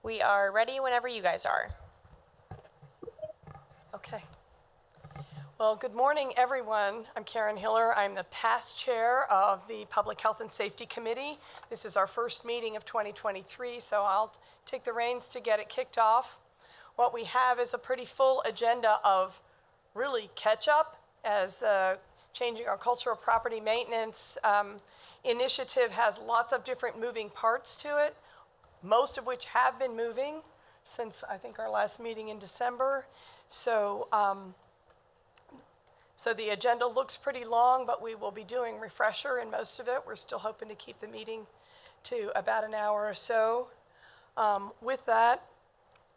We are ready whenever you guys are. Okay. Well, good morning, everyone. I'm Karen Hiller. I'm the past chair of the Public Health and Safety Committee. This is our first meeting of 2023, so I'll take the reins to get it kicked off. What we have is a pretty full agenda of really catch up as the Changing Our Cultural Property Maintenance initiative has lots of different moving parts to it, most of which have been moving since I think our last meeting in December. So the agenda looks pretty long, but we will be doing refresher in most of it. We're still hoping to keep the meeting to about an hour or so. With that,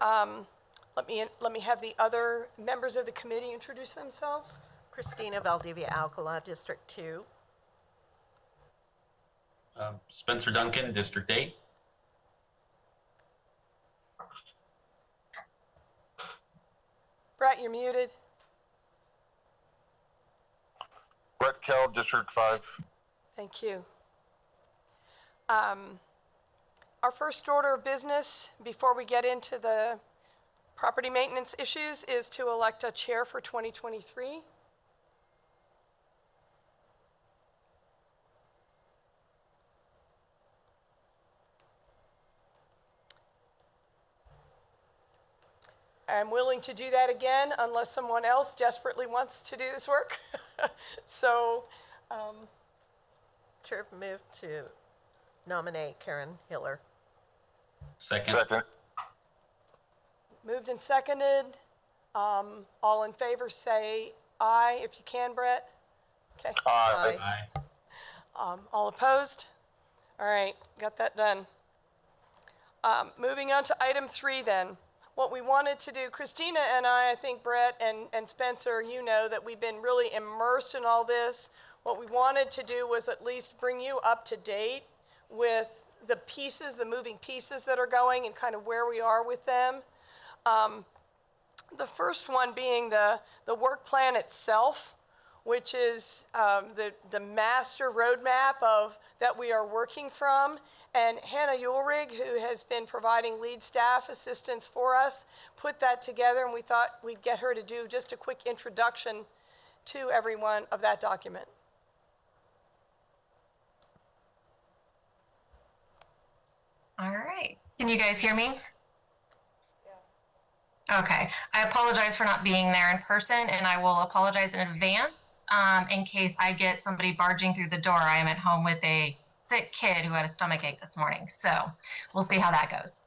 let me have the other members of the committee introduce themselves. Christina Valdivia Alcala, District 2. Spencer Duncan, District 8. Brett, you're muted. Brett Kell, District 5. Thank you. Our first order of business before we get into the property maintenance issues is to elect a chair for 2023. I'm willing to do that again unless someone else desperately wants to do this work. So, Chair move to nominate Karen Hiller. Second. moved and seconded. All in favor say aye if you can, Brett. Okay. Aye. Aye. All opposed? All right, got that done. Moving on to item 3 then. What we wanted to do, Christina and I think Brett and Spencer, you know that we've been really immersed in all this. What we wanted to do was at least bring you up to date with the pieces, the moving pieces that are going and kind of where we are with them. The first one being the work plan itself, which is the master roadmap of that we are working from. And Hannah Ulrig, who has been providing lead staff assistance for us, put that together, and we thought we'd get her to do just a quick introduction to everyone of that document. All right. Can you guys hear me? Okay. I apologize for not being there in person, and I will apologize in advance in case I get somebody barging through the door. I am at home with a sick kid who had a stomach ache this morning, so we'll see how that goes.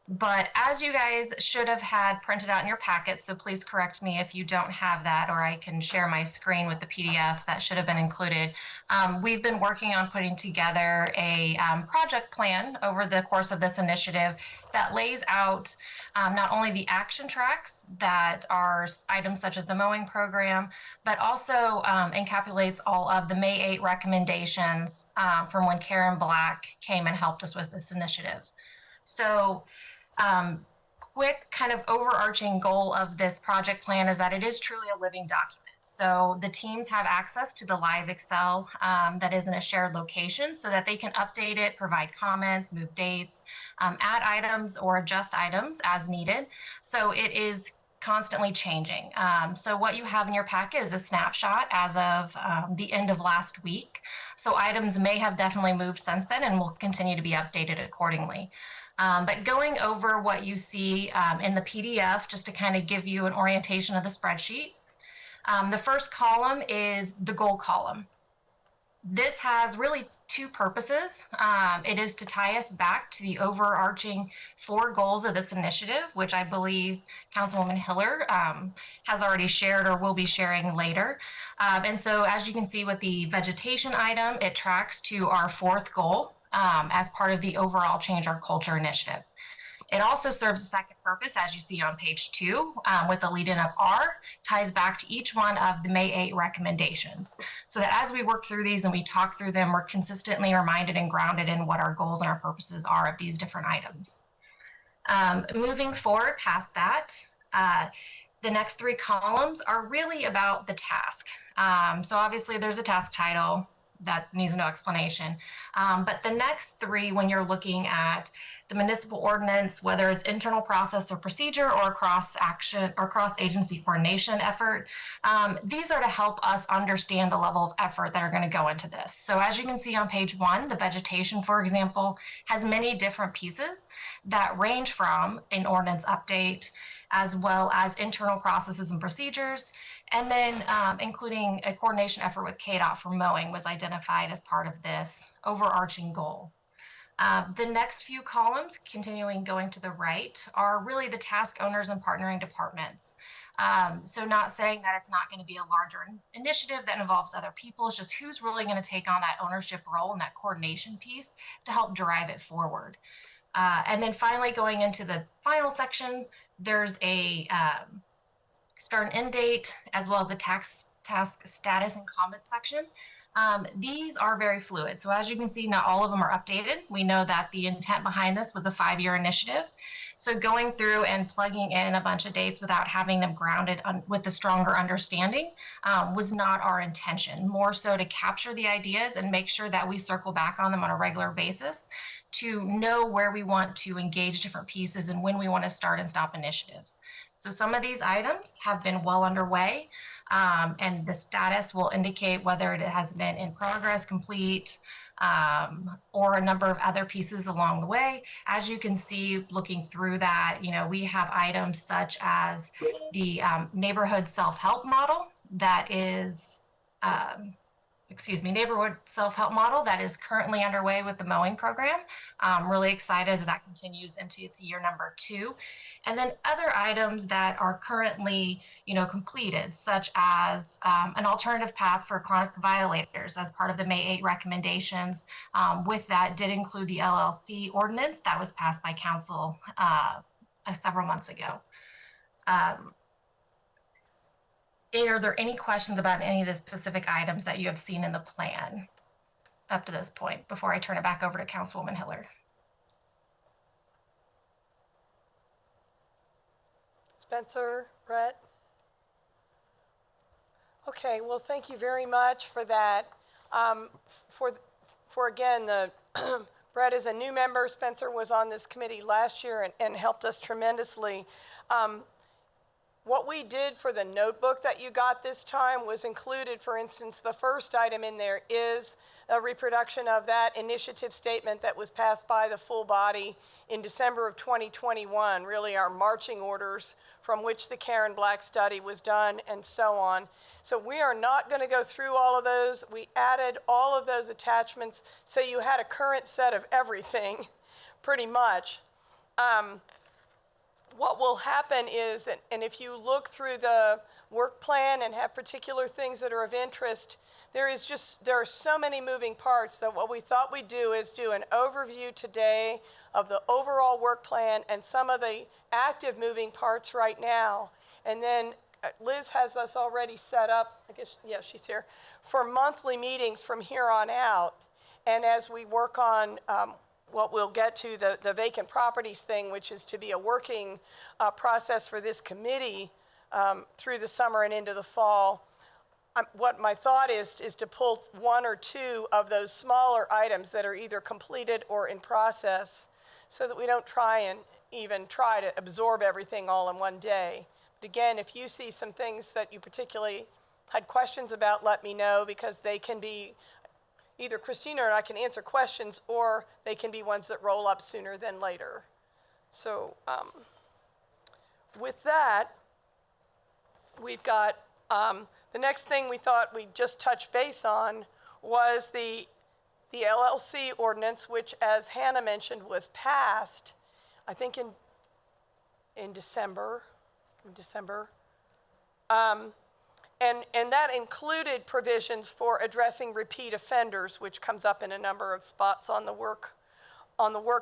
But as you guys should have had printed out in your packet, so please correct me if you don't have that, or I can share my screen with the PDF that should have been included. We've been working on putting together a project plan over the course of this initiative that lays out not only the action tracks that are items such as the mowing program, but also encapsulates all of the May 8 recommendations from when Karen Black came and helped us with this initiative. So quick kind of overarching goal of this project plan is that it is truly a living document. So the teams have access to the live Excel that is in a shared location so that they can update it, provide comments, move dates, add items or adjust items as needed. So it is constantly changing. So what you have in your packet is a snapshot as of the end of last week. So items may have definitely moved since then and will continue to be updated accordingly. But going over what you see in the PDF, just to kind of give you an orientation of the spreadsheet, the first column is the goal column. This has really two purposes. It is to tie us back to the overarching 4 goals of this initiative, which I believe Councilwoman Hiller has already shared or will be sharing later. And so as you can see with the vegetation item, it tracks to our 4th goal as part of the overall Change Our Culture initiative. It also serves a second purpose, as you see on page 2, with the lead-in of R, ties back to each one of the May 8 recommendations. So that as we work through these and we talk through them, we're consistently reminded and grounded in what our goals and our purposes are of these different items. Moving forward past that, the next 3 columns are really about the task. So obviously there's a task title, that needs no explanation. But the next three, when you're looking at the municipal ordinance, whether it's internal process or procedure or cross action or cross agency coordination effort, these are to help us understand the level of effort that are going to go into this. So as you can see on page 1, the vegetation, for example, has many different pieces that range from an ordinance update, as well as internal processes and procedures, and then including a coordination effort with KDOT for mowing was identified as part of this overarching goal. The next few columns, continuing going to the right, are really the task owners and partnering departments. So not saying that it's not going to be a larger initiative that involves other people, it's just who's really going to take on that ownership role and that coordination piece to help drive it forward. And then finally, going into the final section, there's a start and end date, as well as a task status and comments section. These are very fluid. So as you can see, not all of them are updated. We know that the intent behind this was a 5-year initiative. So going through and plugging in a bunch of dates without having them grounded with a stronger understanding was not our intention. More so to capture the ideas and make sure that we circle back on them on a regular basis to know where we want to engage different pieces and when we want to start and stop initiatives. So some of these items have been well underway, and the status will indicate whether it has been in progress, complete, or a number of other pieces along the way. As you can see, looking through that, we have items such as the neighborhood self-help model that is, neighborhood self-help model that is currently underway with the mowing program. I'm really excited as that continues into its year number 2. And then other items that are currently, completed, such as an alternative path for chronic violators as part of the May 8 recommendations. With that did include the LLC ordinance that was passed by council several months ago. Are there any questions about any of the specific items that you have seen in the plan up to this point before I turn it back over to Councilwoman Hiller? Spencer, Brett? Okay, well, thank you very much for that. For again, Brett is a new member. Spencer was on this committee last year and helped us tremendously. What we did for the notebook that you got this time was included, for instance, the first item in there is a reproduction of that initiative statement that was passed by the full body in December of 2021, really our marching orders from which the Karen Black study was done and so on. So we are not going to go through all of those. We added all of those attachments so you had a current set of everything, pretty much. What will happen is, and if you look through the work plan and have particular things that are of interest, there are so many moving parts that what we thought we'd do is do an overview today of the overall work plan and some of the active moving parts right now. And then Liz has us already set up, I guess, yeah, she's here, for monthly meetings from here on out. And as we work on what we'll get to, the vacant properties thing, which is to be a working process for this committee through the summer and into the fall. What my thought is to pull 1 or 2 of those smaller items that are either completed or in process so that we don't try to absorb everything all in one day. But again, if you see some things that you particularly had questions about, let me know, because they can be either Christina and I can answer questions, or they can be ones that roll up sooner than later. So with that, we've got the next thing we thought we'd just touch base on was the LLC ordinance, which, as Hannah mentioned, was passed, I think in December. And that included provisions for addressing repeat offenders, which comes up in a number of spots on the work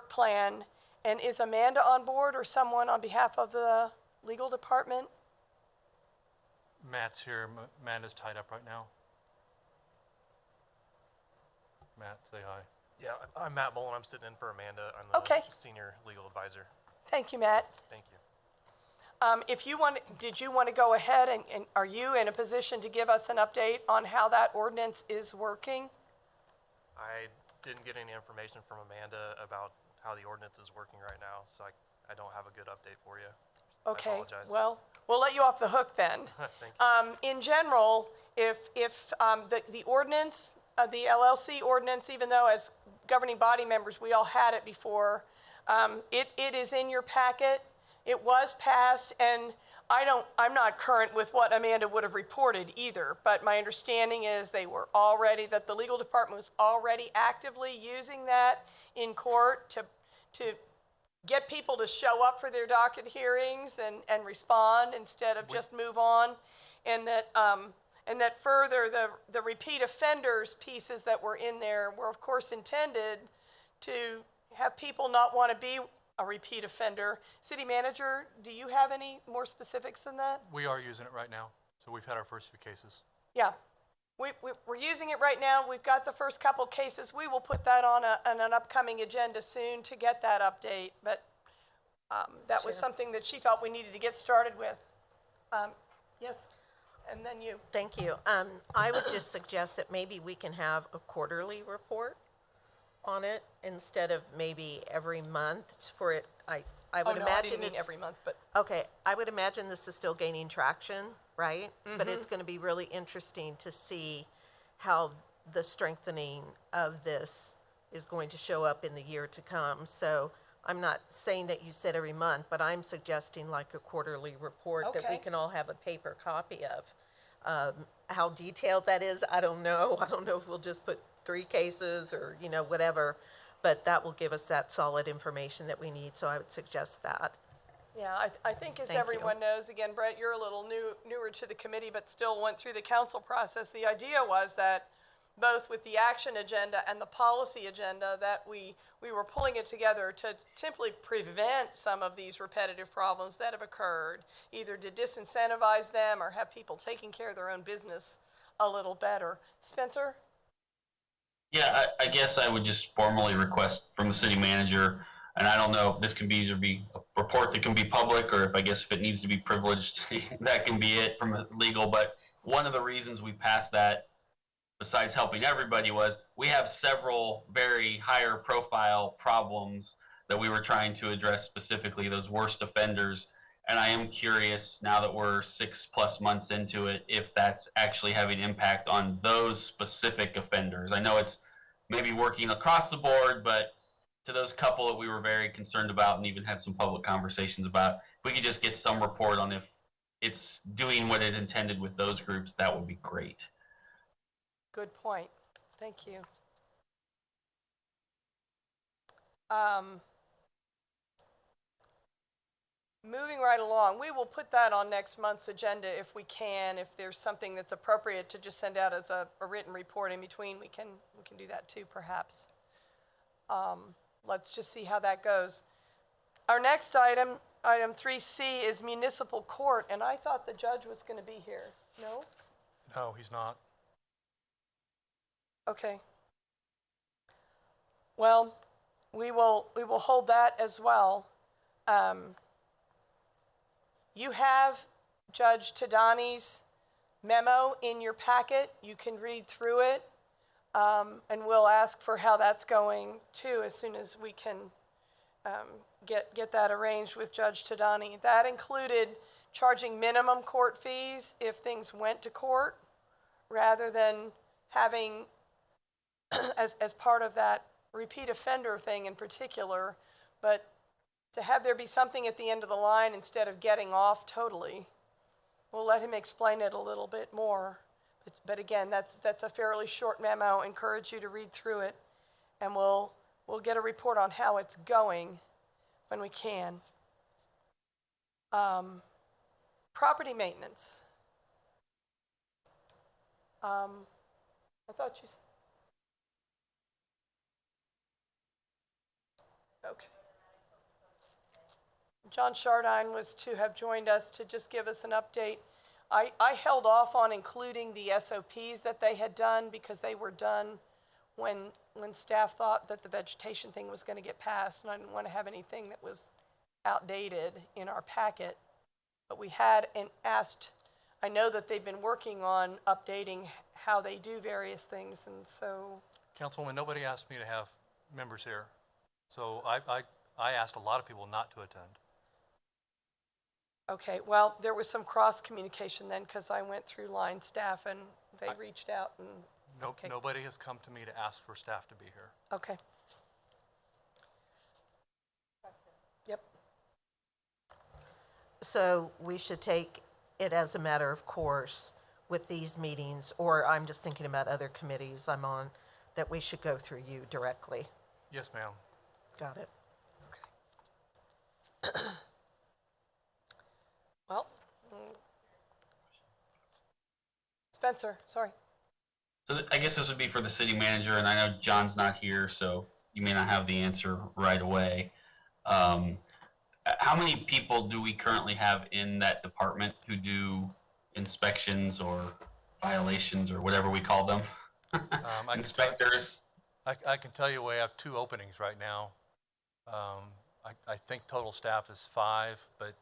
plan. And is Amanda on board, or someone on behalf of the legal department? Matt's here. Amanda's tied up right now. Matt, say hi. Yeah, I'm Matt Boland. I'm sitting in for Amanda. I'm the Okay. senior legal advisor. Thank you, Matt. Thank you. Did you want to go ahead and are you in a position to give us an update on how that ordinance is working? I didn't get any information from Amanda about how the ordinance is working right now, so I don't have a good update for you. I Okay, apologize. well, we'll let you off the hook then. Thank you. In general, if the ordinance, the LLC ordinance, even though as governing body members, we all had it before, it is in your packet. It was passed, and I'm not current with what Amanda would have reported either, but my understanding is that the legal department was already actively using that in court to get people to show up for their docket hearings and respond instead of just move on. And that further, the repeat offenders pieces that were in there were of course intended to have people not want to be a repeat offender. City manager, do you have any more specifics than that? We are using it right now, so we've had our first few cases. Yeah, we're using it right now. We've got the first couple cases. We will put that on an upcoming agenda soon to get that update, but that was something that she felt we needed to get started with. Yes, and then you. Thank you. I would just suggest that maybe we can have a quarterly report on it instead of maybe every month for it. I would Oh, no, I imagine didn't mean it's every month, but okay. I would imagine this is still gaining traction, right? But it's going to be really interesting to see how the strengthening of this is going to show up in the year to come. So I'm not saying that you said every month, but I'm suggesting like a quarterly report that we Okay. can all have a paper copy of. How detailed that is, I don't know. I don't know if we'll just put 3 cases or, whatever, but that will give us that solid information that we need, so I would suggest that. yeah, I think as Thank you. everyone knows, again, Brett, you're a little newer to the committee, but still went through the council process. The idea was that both with the action agenda and the policy agenda, that we were pulling it together to simply prevent some of these repetitive problems that have occurred, either to disincentivize them or have people taking care of their own business a little better. Spencer? Yeah, I guess I would just formally request from the city manager, and I don't know if this can be either be a report that can be public, or if it needs to be privileged, that can be it from legal. But one of the reasons we passed that, besides helping everybody, was we have several very higher profile problems that we were trying to address, specifically those worst offenders. And I am curious, now that we're 6+ months into it, if that's actually having impact on those specific offenders. I know it's maybe working across the board, but to those couple that we were very concerned about and even had some public conversations about, if we could just get some report on if it's doing what it intended with those groups, that would be great. Good point. Thank you. Moving right along, we will put that on next month's agenda if we can. If there's something that's appropriate to just send out as a written report in between, we can do that too, perhaps. Let's just see how that goes. Our next item 3C, is municipal court, and I thought the judge was going to be here. No? No, he's not. Okay. Well, we will hold that as well. You have Judge Tadani's memo in your packet. You can read through it, and we'll ask for how that's going too as soon as we can get that arranged with Judge Tadani. That included charging minimum court fees if things went to court, rather than having as part of that repeat offender thing in particular, but to have there be something at the end of the line instead of getting off totally. We'll let him explain it a little bit more. But again, that's a fairly short memo. Encourage you to read through it, and we'll get a report on how it's going when we can. Property maintenance. I thought you. Okay. John Chardine was to have joined us to just give us an update. I held off on including the SOPs that they had done because they were done when staff thought that the vegetation thing was going to get passed, and I didn't want to have anything that was outdated in our packet. But we had asked, I know that they've been working on updating how they do various things, and so Councilwoman, nobody asked me to have members here. So I asked a lot of people not to attend. Okay, well, there was some cross-communication then, because I went through line staff and they reached out and, okay. Nobody has come to me to ask for staff to be here. Okay. Yep, So we should take it as a matter of course with these meetings, or I'm just thinking about other committees I'm on, that we should go through you directly. Yes, ma'am. Got it. well. Spencer, sorry. So I guess this would be for the city manager, and I know John's not here, so you may not have the answer right away. How many people do we currently have in that department who do inspections or violations or whatever we call them? Inspectors? I can tell you we have 2 openings right now. I think total staff is 5, but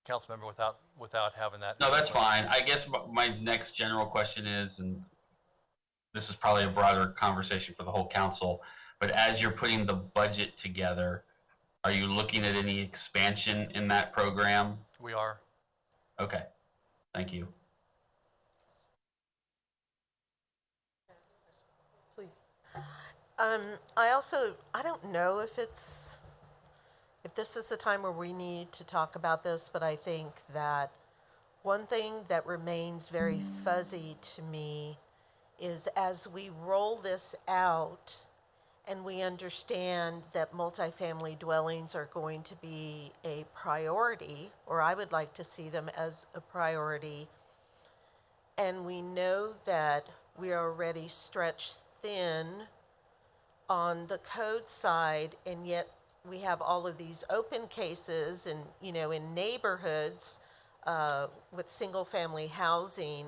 council member without having that. No, that's fine. I guess my next general question is, and this is probably a broader conversation for the whole council, but as you're putting the budget together, are you looking at any expansion in that program? We are. Okay, thank you. Please. I don't know if this is the time where we need to talk about this, but I think that one thing that remains very fuzzy to me is as we roll this out and we understand that multifamily dwellings are going to be a priority, or I would like to see them as a priority, and we know that we are already stretched thin on the code side, and yet we have all of these open cases and, in neighborhoods with single-family housing,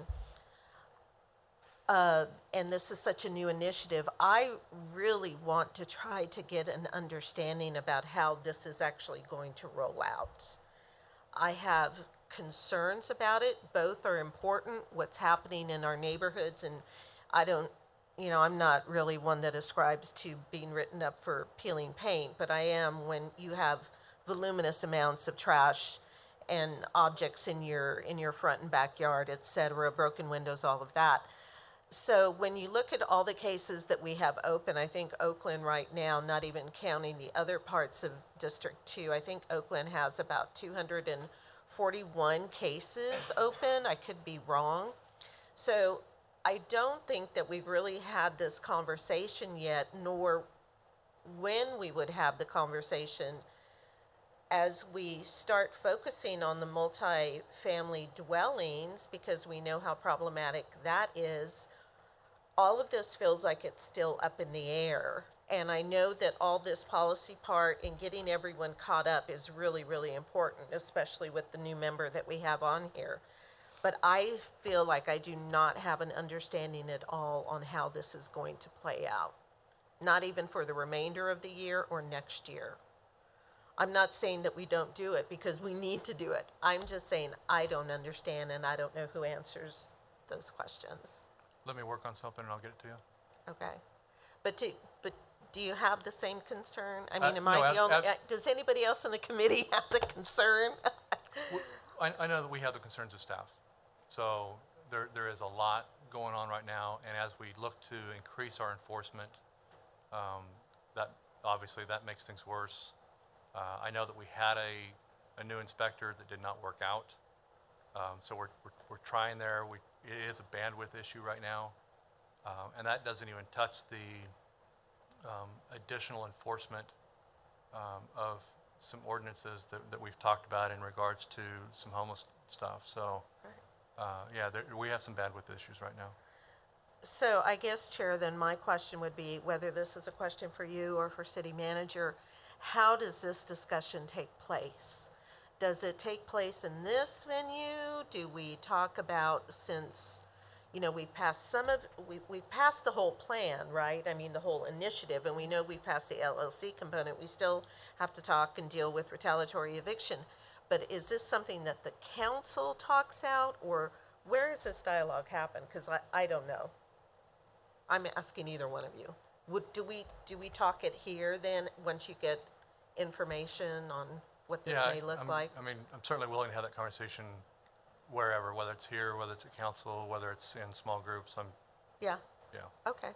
and this is such a new initiative. I really want to try to get an understanding about how this is actually going to roll out. I have concerns about it. Both are important, what's happening in our neighborhoods, and I'm not really one that ascribes to being written up for peeling paint, but I am when you have voluminous amounts of trash and objects in your front and backyard, et cetera, broken windows, all of that. So when you look at all the cases that we have open, I think Oakland right now, not even counting the other parts of District 2, I think Oakland has about 241 cases open. I could be wrong. So I don't think that we've really had this conversation yet, nor when we would have the conversation as we start focusing on the multi-family dwellings, because we know how problematic that is. All of this feels like it's still up in the air. And I know that all this policy part and getting everyone caught up is really, really important, especially with the new member that we have on here. But I feel like I do not have an understanding at all on how this is going to play out. Not even for the remainder of the year or next year. I'm not saying that we don't do it, because we need to do it. I'm just saying I don't understand, and I don't know who answers those questions. Let me work on something and I'll get it to you. Okay. But do you have the same concern? I mean, am no, I the only, does anybody else on the committee have the concern? I know that we have the concerns of staff. So there is a lot going on right now, and as we look to increase our enforcement, that obviously that makes things worse. I know that we had a new inspector that did not work out, so we're trying there. It is a bandwidth issue right now, and that doesn't even touch the additional enforcement of some ordinances that we've talked about in regards to some homeless stuff. So, we have some bandwidth issues right now. So I guess, Chair, then my question would be, whether this is a question for you or for City Manager, how does this discussion take place? Does it take place in this venue? Do we talk about, since, we've passed we've passed the whole plan, right? I mean, the whole initiative, and we know we've passed the LLC component. We still have to talk and deal with retaliatory eviction. But is this something that the council talks out, or where does this dialogue happen? Because I don't know. I'm asking either one of you. Do we talk it here then, once you get information on what this may look like? I mean, I'm certainly willing to have that conversation wherever, whether it's here, whether it's at council, whether it's in small groups. Yeah, Yeah. okay.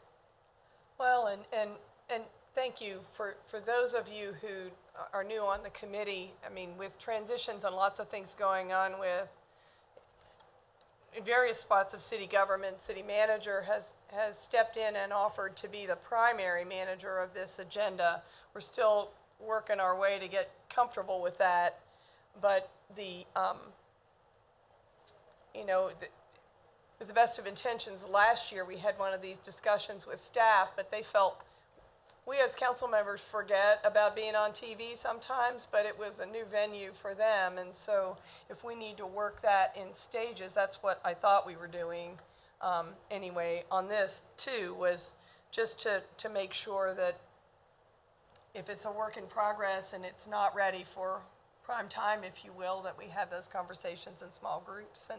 Well, and thank you for those of you who are new on the committee. I mean, with transitions and lots of things going on with in various spots of city government, city manager has stepped in and offered to be the primary manager of this agenda. We're still working our way to get comfortable with that, but with the best of intentions, last year we had one of these discussions with staff, but they felt we as council members forget about being on TV sometimes, but it was a new venue for them. And so if we need to work that in stages, that's what I thought we were doing anyway on this too, was just to make sure that if it's a work in progress and it's not ready for prime time, if you will, that we have those conversations in small groups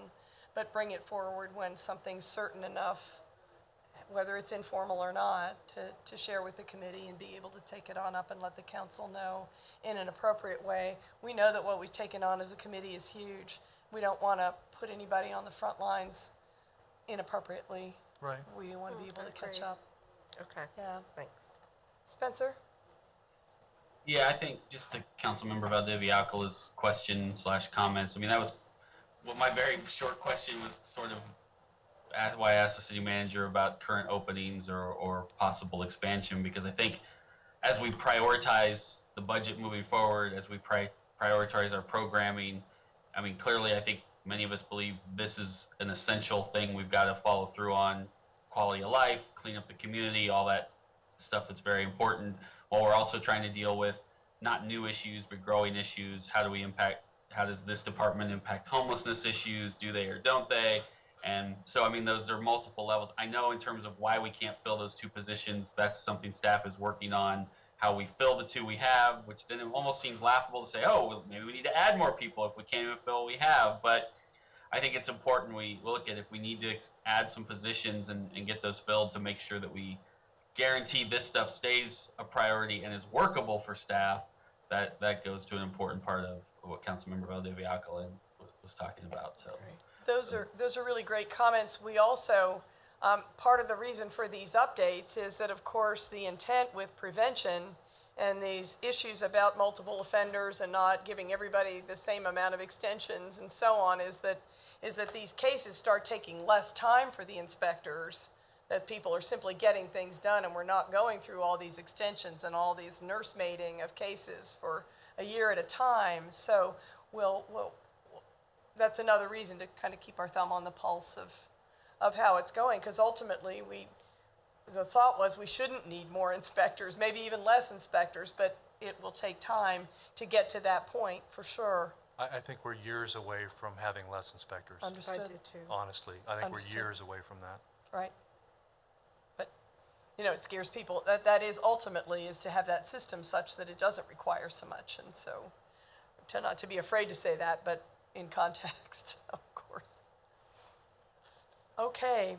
but bring it forward when something's certain enough, whether it's informal or not, to share with the committee and be able to take it on up and let the council know in an appropriate way. We know that what we've taken on as a committee is huge. We don't want to put anybody on the front lines inappropriately. Right. We want to be able to catch Agreed. up. Okay, Yeah. thanks. Spencer? Yeah, I think just to Councilmember Valdiviacola's question / comments, I mean, that was, well, my very short question was sort of why I asked the city manager about current openings or possible expansion, because I think as we prioritize the budget moving forward, as we prioritize our programming, I mean, clearly I think many of us believe this is an essential thing we've got to follow through on: quality of life, clean up the community, all that stuff that's very important, while we're also trying to deal with not new issues, but growing issues. How does this department impact homelessness issues? Do they or don't they? And so, I mean, those are multiple levels. I know in terms of why we can't fill those two positions, that's something staff is working on, how we fill the two we have, which then it almost seems laughable to say, oh, well, maybe we need to add more people if we can't even fill what we have. But I think it's important we look at if we need to add some positions and get those filled to make sure that we guarantee this stuff stays a priority and is workable for staff. That goes to an important part of what Councilmember Valdiviacola was talking about. So. Those are really great comments. We also, part of the reason for these updates is that, of course, the intent with prevention and these issues about multiple offenders and not giving everybody the same amount of extensions and so on is that these cases start taking less time for the inspectors, that people are simply getting things done and we're not going through all these extensions and all these nursemaiding of cases for a year at a time. So that's another reason to kind of keep our thumb on the pulse of how it's going, because ultimately the thought was we shouldn't need more inspectors, maybe even less inspectors, but it will take time to get to that point for sure. I think we're years away from having less inspectors. Understood. I do too. Honestly, I think Understood. we're years away from that. Right. But, it scares people. That is ultimately is to have that system such that it doesn't require so much. And so tend not to be afraid to say that, but in context, of course. Okay.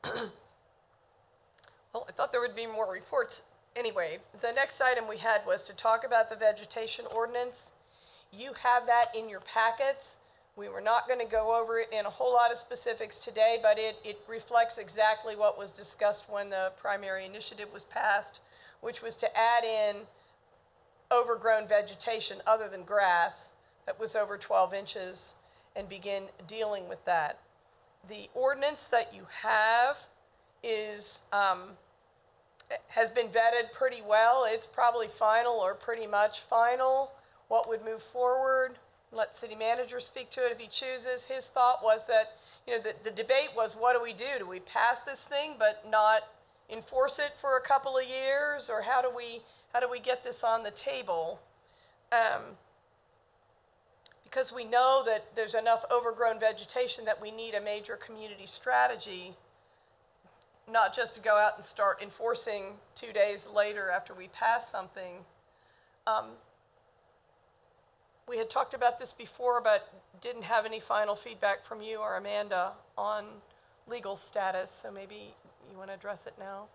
Well, I thought there would be more reports. Anyway, the next item we had was to talk about the vegetation ordinance. You have that in your packets. We were not going to go over it in a whole lot of specifics today, but it reflects exactly what was discussed when the primary initiative was passed, which was to add in overgrown vegetation other than grass that was over 12 inches and begin dealing with that. The ordinance that you have is has been vetted pretty well. It's probably final or pretty much final. What would move forward? Let city manager speak to it if he chooses. His thought was that, the debate was, what do we do? Do we pass this thing but not enforce it for a couple of years, or how do we get this on the table? Because we know that there's enough overgrown vegetation that we need a major community strategy, not just to go out and start enforcing 2 days later after we pass something. We had talked about this before, but didn't have any final feedback from you or Amanda on legal status. So maybe You want to address it now?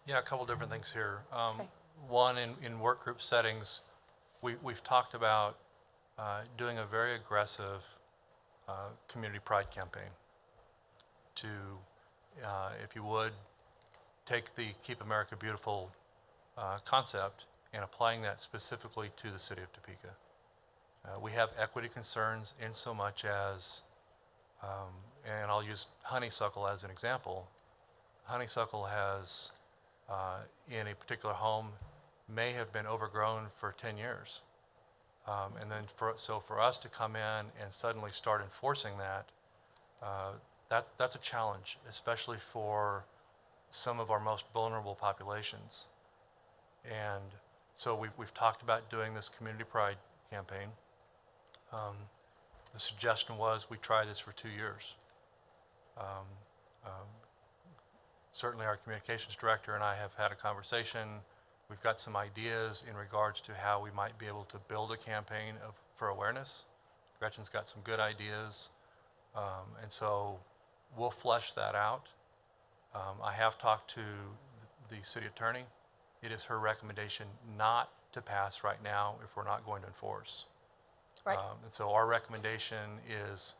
Yeah, a couple different things here. Okay. One, in work group settings, we've talked about doing a very aggressive community pride campaign to, if you would, take the Keep America Beautiful concept and applying that specifically to the city of Topeka. We have equity concerns in so much as, and I'll use honeysuckle as an example. Honeysuckle has, in a particular home, may have been overgrown for 10 years. And then for us to come in and suddenly start enforcing that's a challenge, especially for some of our most vulnerable populations. And so we've talked about doing this community pride campaign. The suggestion was we try this for 2 years. Certainly our communications director and I have had a conversation. We've got some ideas in regards to how we might be able to build a campaign for awareness. Gretchen's got some good ideas. And so we'll flesh that out. I have talked to the city attorney. It is her recommendation not to pass right now if we're not going to enforce. Right. And so our recommendation is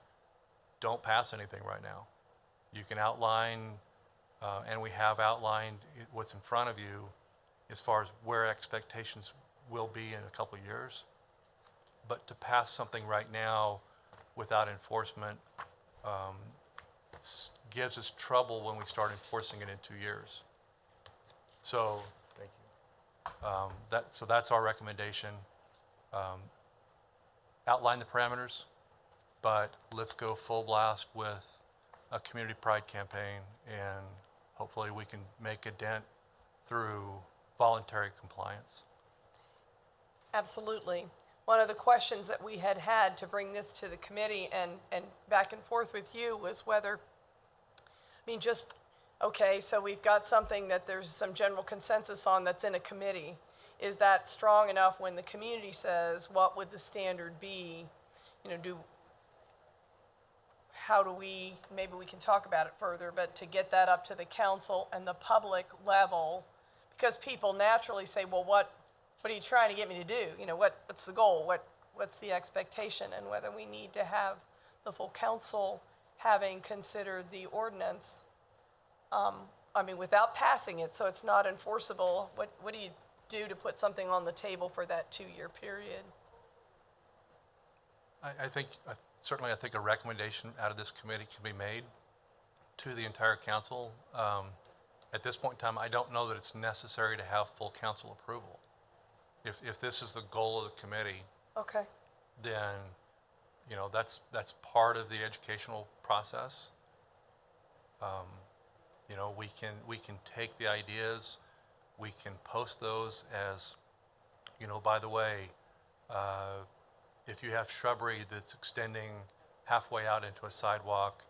don't pass anything right now. You can outline, and we have outlined what's in front of you as far as where expectations will be in a couple of years. But to pass something right now without enforcement gives us trouble when we start enforcing it in 2 years. So, thank you. So that's our recommendation. Outline the parameters, but let's go full blast with a community pride campaign, and hopefully we can make a dent through voluntary compliance. Absolutely. One of the questions that we had to bring this to the committee and back and forth with you was whether, okay, so we've got something that there's some general consensus on that's in a committee. Is that strong enough when the community says, what would the standard be? How do we, maybe we can talk about it further, but to get that up to the council and the public level, because people naturally say, well, what are you trying to get me to do? What's the goal? What's the expectation? And whether we need to have the full council having considered the ordinance, without passing it, so it's not enforceable, what do you do to put something on the table for that 2-year period? I think a recommendation out of this committee can be made to the entire council. At this point in time, I don't know that it's necessary to have full council approval. If this is the goal of the committee, Okay. then that's part of the educational process. We can take the ideas, we can post those as, by the way, if you have shrubbery that's extending halfway out into a sidewalk,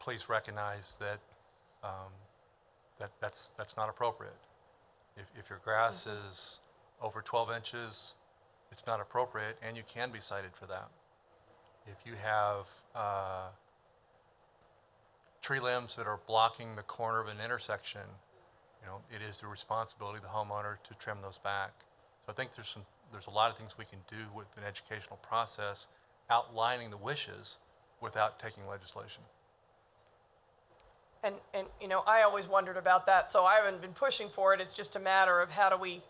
please recognize that that's not appropriate. If your grass is over 12 inches, it's not appropriate, and you can be cited for that. If you have tree limbs that are blocking the corner of an intersection, it is the responsibility of the homeowner to trim those back. So I think there's a lot of things we can do with an educational process, outlining the wishes without taking legislation. And I always wondered about that, so I haven't been pushing for it. It's just a matter of how do we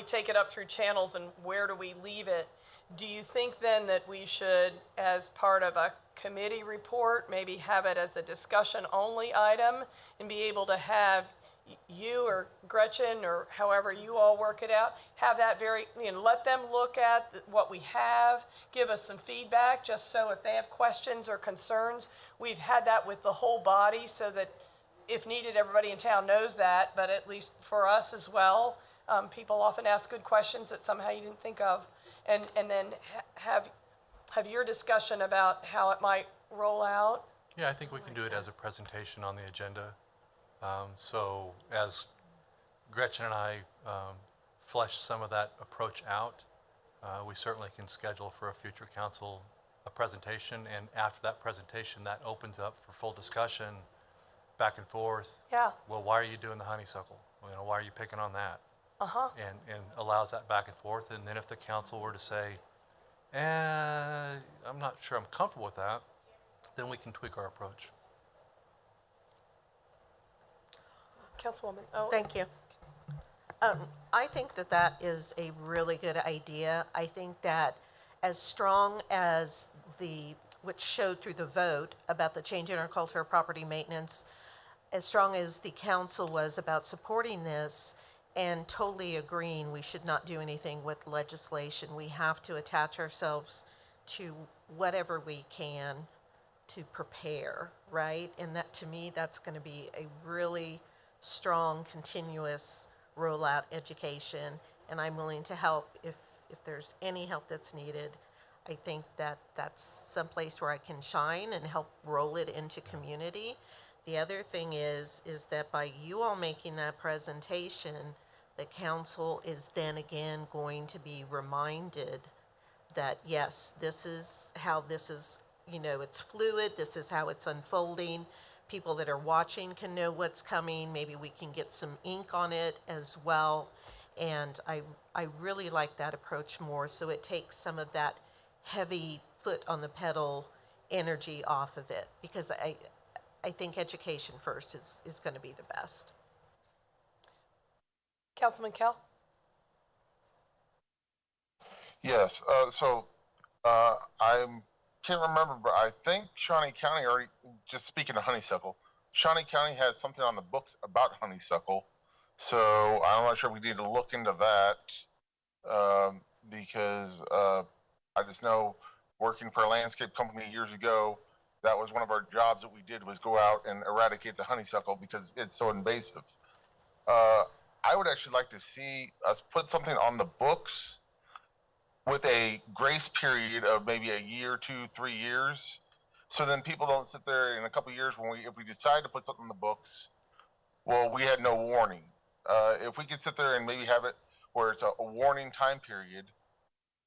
take it up through channels and where do we leave it? Do you think then that we should, as part of a committee report, maybe have it as a discussion-only item and be able to have you or Gretchen or however you all work it out, have that let them look at what we have, give us some feedback, just so if they have questions or concerns, we've had that with the whole body so that if needed, everybody in town knows that, but at least for us as well, people often ask good questions that somehow you didn't think of, and then have your discussion about how it might roll out. Yeah, I think we can do it as a presentation on the agenda. So as Gretchen and I flesh some of that approach out, we certainly can schedule for a future council a presentation, and after that presentation, that opens up for full discussion back and forth. Yeah, Well, why are you doing the honeysuckle? You know, why are you picking on that? uh-huh. And allows that back and forth. And then if the council were to say, I'm not sure I'm comfortable with that, then we can tweak our approach. Councilwoman, oh, Thank you. I think that that is a really good idea. I think that as strong as which showed through the vote about the change in our culture of property maintenance, as strong as the council was about supporting this and totally agreeing we should not do anything with legislation, we have to attach ourselves to whatever we can to prepare, right? And that, to me, that's going to be a really strong, continuous rollout education, and I'm willing to help if there's any help that's needed. I think that that's someplace where I can shine and help roll it into community. The other thing is that by you all making that presentation, the council is then again going to be reminded that, yes, this is how this is, it's fluid, this is how it's unfolding. People that are watching can know what's coming. Maybe we can get some ink on it as well. And I really like that approach more, so it takes some of that heavy foot on the pedal energy off of it, because I think education first is going to be the best. Councilman Kell? Yes, I can't remember, but I think Shawnee County already, just speaking of honeysuckle, Shawnee County has something on the books about honeysuckle. So I'm not sure we need to look into that, because I just know working for a landscape company years ago, that was one of our jobs that we did, was go out and eradicate the honeysuckle because it's so invasive. I would actually like to see us put something on the books with a grace period of maybe a year, 2, 3 years. So then people don't sit there in a couple of years if we decide to put something in the books, well, we had no warning. If we could sit there and maybe have it where it's a warning time period,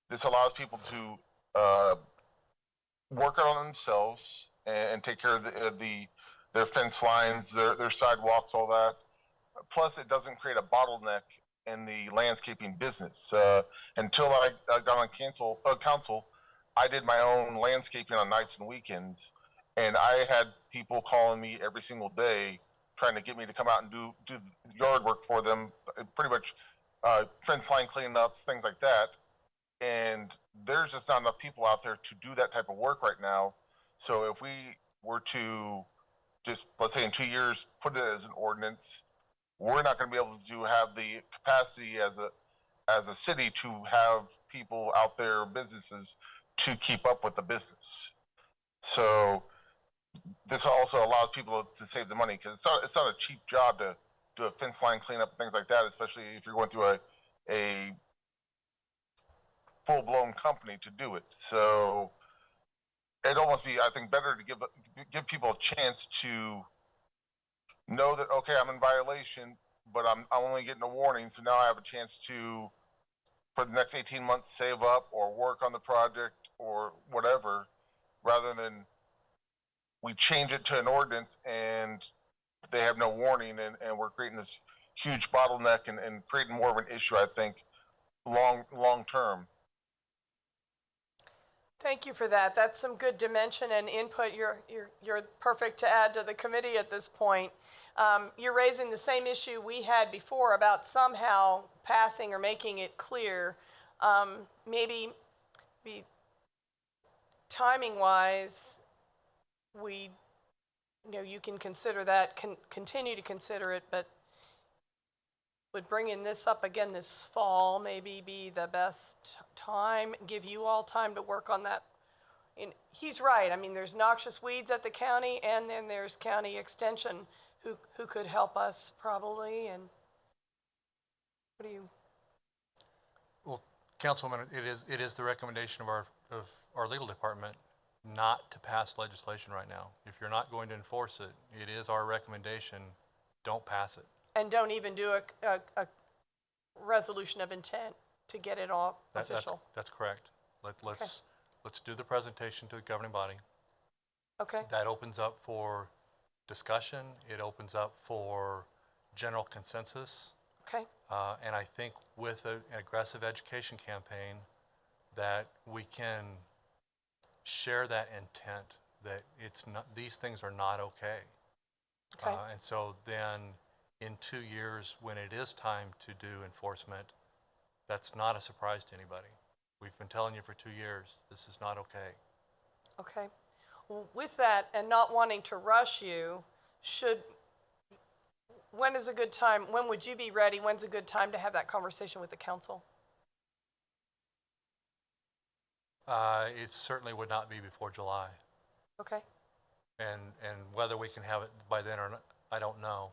this allows people to work on themselves and take care of their fence lines, their sidewalks, all that. Plus, it doesn't create a bottleneck in the landscaping business. Until I got on council, I did my own landscaping on nights and weekends, and I had people calling me every single day trying to get me to come out and do yard work for them, pretty much fence line cleanups, things like that. And there's just not enough people out there to do that type of work right now. So if we were to just, let's say in 2 years, put it as an ordinance, we're not going to be able to have the capacity as a city to have people out there, businesses, to keep up with the business. So this also allows people to save the money, because it's not a cheap job to do a fence line cleanup and things like that, especially if you're going through a full-blown company to do it. So it'd almost be, I think, better to give people a chance to know that, okay, I'm in violation, but I'm only getting a warning, so now I have a chance to, for the next 18 months, save up or work on the project or whatever, rather than we change it to an ordinance and they have no warning, and we're creating this huge bottleneck and creating more of an issue, I think, long term. Thank you for that. That's some good dimension and input. You're perfect to add to the committee at this point. You're raising the same issue we had before about somehow passing or making it clear. Maybe timing-wise, you can consider that, continue to consider it, but would bringing this up again this fall maybe be the best time, give you all time to work on that. And he's right. I mean, there's noxious weeds at the county, and then there's county extension who could help us probably. And what do you? Well, Councilwoman, it is the recommendation of our legal department not to pass legislation right now. If you're not going to enforce it, it is our recommendation, don't pass it. And don't even do a resolution of intent to get it all official. That's correct. Let's do the presentation to the governing body. Okay. That opens up for discussion. It opens up for general consensus. Okay, And I think with an aggressive education campaign, that we can share that intent that it's not, these things are not okay. okay, And so then in 2 years, when it is time to do enforcement, that's not a surprise to anybody. We've been telling you for 2 years, this is not okay. okay. Well, with that, and not wanting to rush you, when is a good time, when would you be ready? When's a good time to have that conversation with the council? It certainly would not be before July. Okay, And whether we can have it by then or not, I don't know.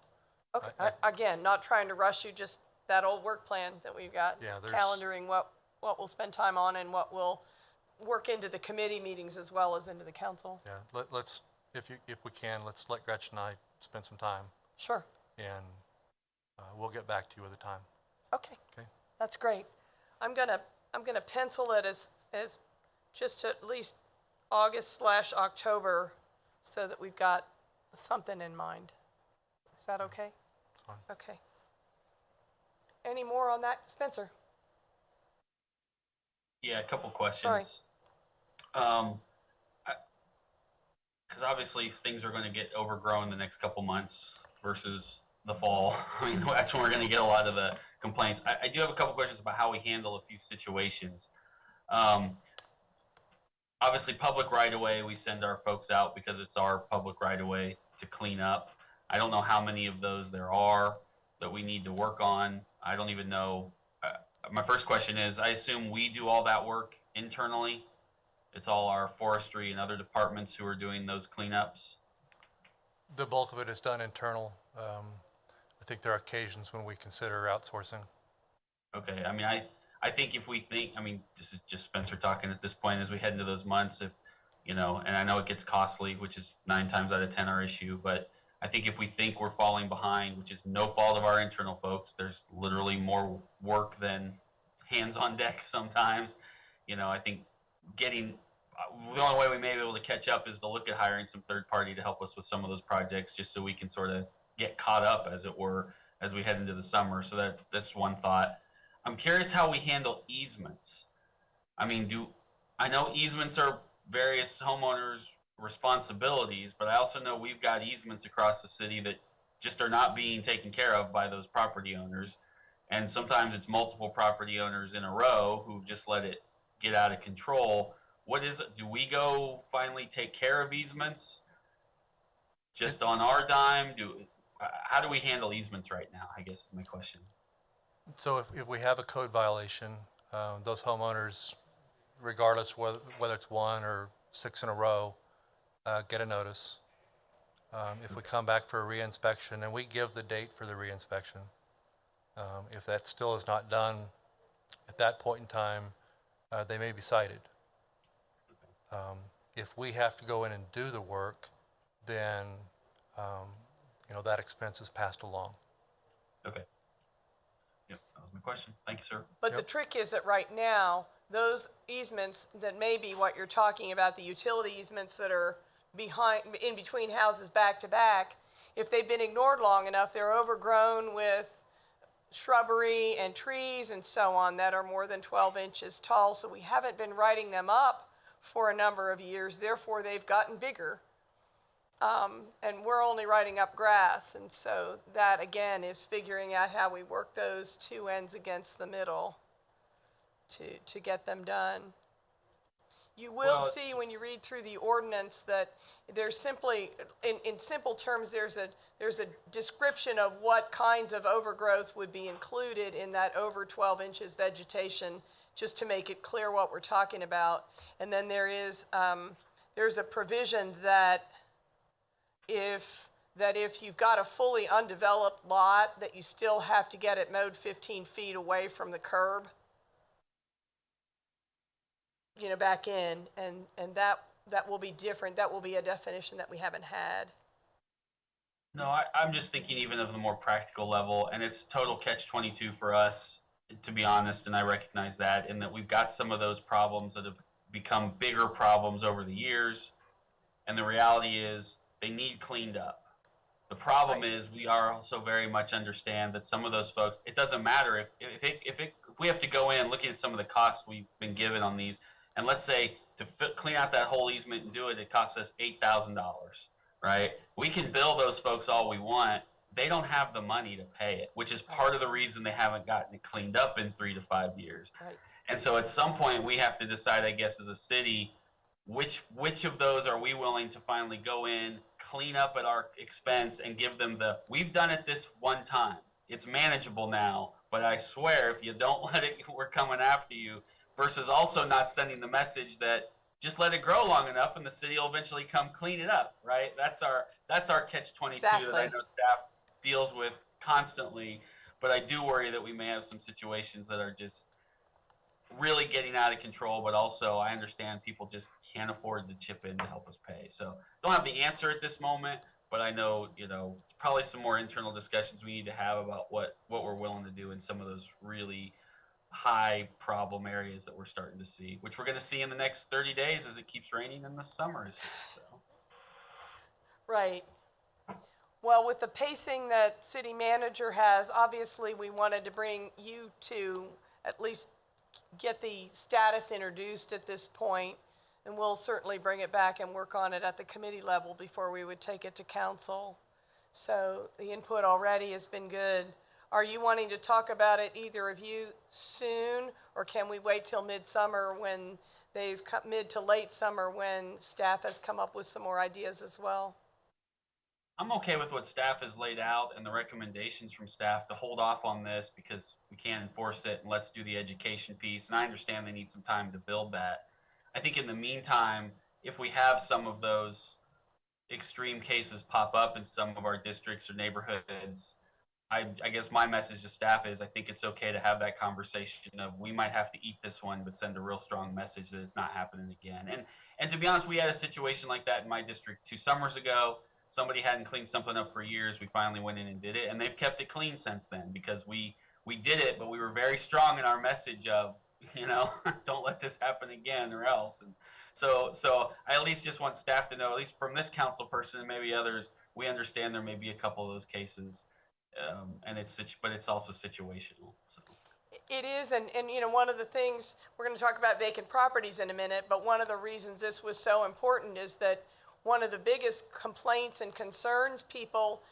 okay. I- Again, not trying to rush you, just that old work plan that we've got. Yeah, there's- Calendaring what we'll spend time on and what we'll work into the committee meetings as well as into the council. Yeah, let's, if we can, let's let Gretchen and I spend some time, Sure, and we'll get back to you with a time. okay. Okay. That's great. I'm gonna pencil it as just at least August/October so that we've got something in mind. Is that okay? It's fine. Okay. Any more on that, Spencer? Yeah, a couple questions. Because obviously things are going to get overgrown the next couple months versus the fall. I mean, that's when we're going to get a lot of the complaints. I do have a couple questions about how we handle a few situations. Obviously, public right-of-way, we send our folks out because it's our public right-of-way to clean up. I don't know how many of those there are that we need to work on. I don't even know. My first question is, I assume we do all that work internally? It's all our forestry and other departments who are doing those cleanups? The bulk of it is done internal. I think there are occasions when we consider outsourcing. Okay, I mean, I think if we think, I mean, this is just Spencer talking at this point as we head into those months, if, you know, and I know it gets costly, which is 9 times out of 10 our issue, but I think if we think we're falling behind, which is no fault of our internal folks, there's literally more work than hands on deck sometimes. You know, I think getting, the only way we may be able to catch up is to look at hiring some third party to help us with some of those projects, just so we can sort of get caught up, as it were, as we head into the summer. So that's one thought. I'm curious how we handle easements. I mean, I know easements are various homeowners' responsibilities, but I also know we've got easements across the city that just are not being taken care of by those property owners. And sometimes it's multiple property owners in a row who've just let it get out of control. What is it? Do we go finally take care of easements just on our dime? How do we handle easements right now, I guess is my question. So if we have a code violation, those homeowners, regardless whether it's 1 or 6 in a row, get a notice. If we come back for a reinspection, and we give the date for the reinspection, if that still is not done at that point in time, they may be cited. If we have to go in and do the work, then that expense is passed along. Okay. Yep, that was my question. Thank you, sir. But the trick is that right now, those easements that may be what you're talking about, the utility easements that are in between houses back to back, if they've been ignored long enough, they're overgrown with shrubbery and trees and so on that are more than 12 inches tall. So we haven't been writing them up for a number of years. Therefore, they've gotten bigger. And we're only writing up grass. And so that, again, is figuring out how we work those two ends against the middle to get them done. You will see when you read through the ordinance that there's simply, in simple terms, there's a description of what kinds of overgrowth would be included in that over 12 inches vegetation, just to make it clear what we're talking about. And then there's a provision that if you've got a fully undeveloped lot, that you still have to get it mowed 15 feet away from the curb, back in, and that will be different. That will be a definition that we haven't had. No, I'm just thinking even of the more practical level, and it's total catch-22 for us, to be honest, and I recognize that, in that we've got some of those problems that have become bigger problems over the years, and the reality is they need cleaned up. The problem is we are also very much understand that some of those folks, it doesn't matter if we have to go in looking at some of the costs we've been given on these, and let's say to clean out that whole easement and do it, it costs us $8,000, right? We can bill those folks all we want. They don't have the money to pay it, which is part of the reason they haven't gotten it cleaned up in 3 to 5 years. Right. And so at some point we have to decide, I guess, as a city, which of those are we willing to finally go in, clean up at our expense, and give them we've done it this one time. It's manageable now, but I swear if you don't let it, we're coming after you, versus also not sending the message that just let it grow long enough and the city will eventually come clean it up, right? That's our catch-22 Exactly. that I know staff deals with constantly, but I do worry that we may have some situations that are just really getting out of control, but also I understand people just can't afford to chip in to help us pay. So don't have the answer at this moment, but I know, it's probably some more internal discussions we need to have about what we're willing to do in some of those really high problem areas that we're starting to see, which we're going to see in the next 30 days as it keeps raining and the summer is here. So. Right. Well, with the pacing that city manager has, obviously we wanted to bring you to at least get the status introduced at this point, and we'll certainly bring it back and work on it at the committee level before we would take it to council. So the input already has been good. Are you wanting to talk about it, either of you, soon, or can we wait till midsummer when they've come, mid to late summer, when staff has come up with some more ideas as well? I'm okay with what staff has laid out and the recommendations from staff to hold off on this because we can't enforce it, and let's do the education piece. And I understand they need some time to build that. I think in the meantime, if we have some of those extreme cases pop up in some of our districts or neighborhoods, I guess my message to staff is I think it's okay to have that conversation of we might have to eat this one, but send a real strong message that it's not happening again. And to be honest, we had a situation like that in my district 2 summers ago. Somebody hadn't cleaned something up for years. We finally went in and did it, and they've kept it clean since then because we did it, but we were very strong in our message of, don't let this happen again or else. And so I at least just want staff to know, at least from this council person and maybe others, we understand there may be a couple of those cases. But it's also situational. So. It is, and one of the things, we're going to talk about vacant properties in a minute, but one of the reasons this was so important is that one of the biggest complaints and concerns people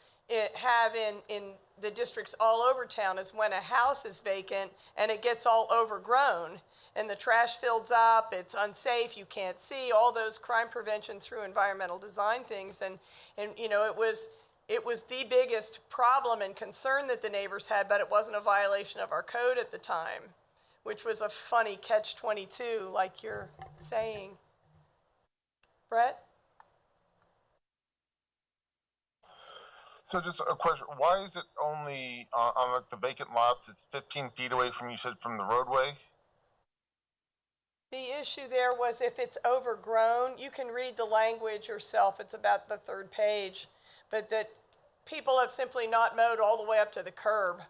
have in the districts all over town is when a house is vacant and it gets all overgrown and the trash fills up, it's unsafe, you can't see, all those crime prevention through environmental design things, and it was the biggest problem and concern that the neighbors had, but it wasn't a violation of our code at the time, which was a funny catch-22, like you're saying. Brett? So just a question, why is it only on like the vacant lots, it's 15 feet away from, you said, from the roadway? The issue there was if it's overgrown, you can read the language yourself, it's about the 3rd page, but that people have simply not mowed all the way up to the curb.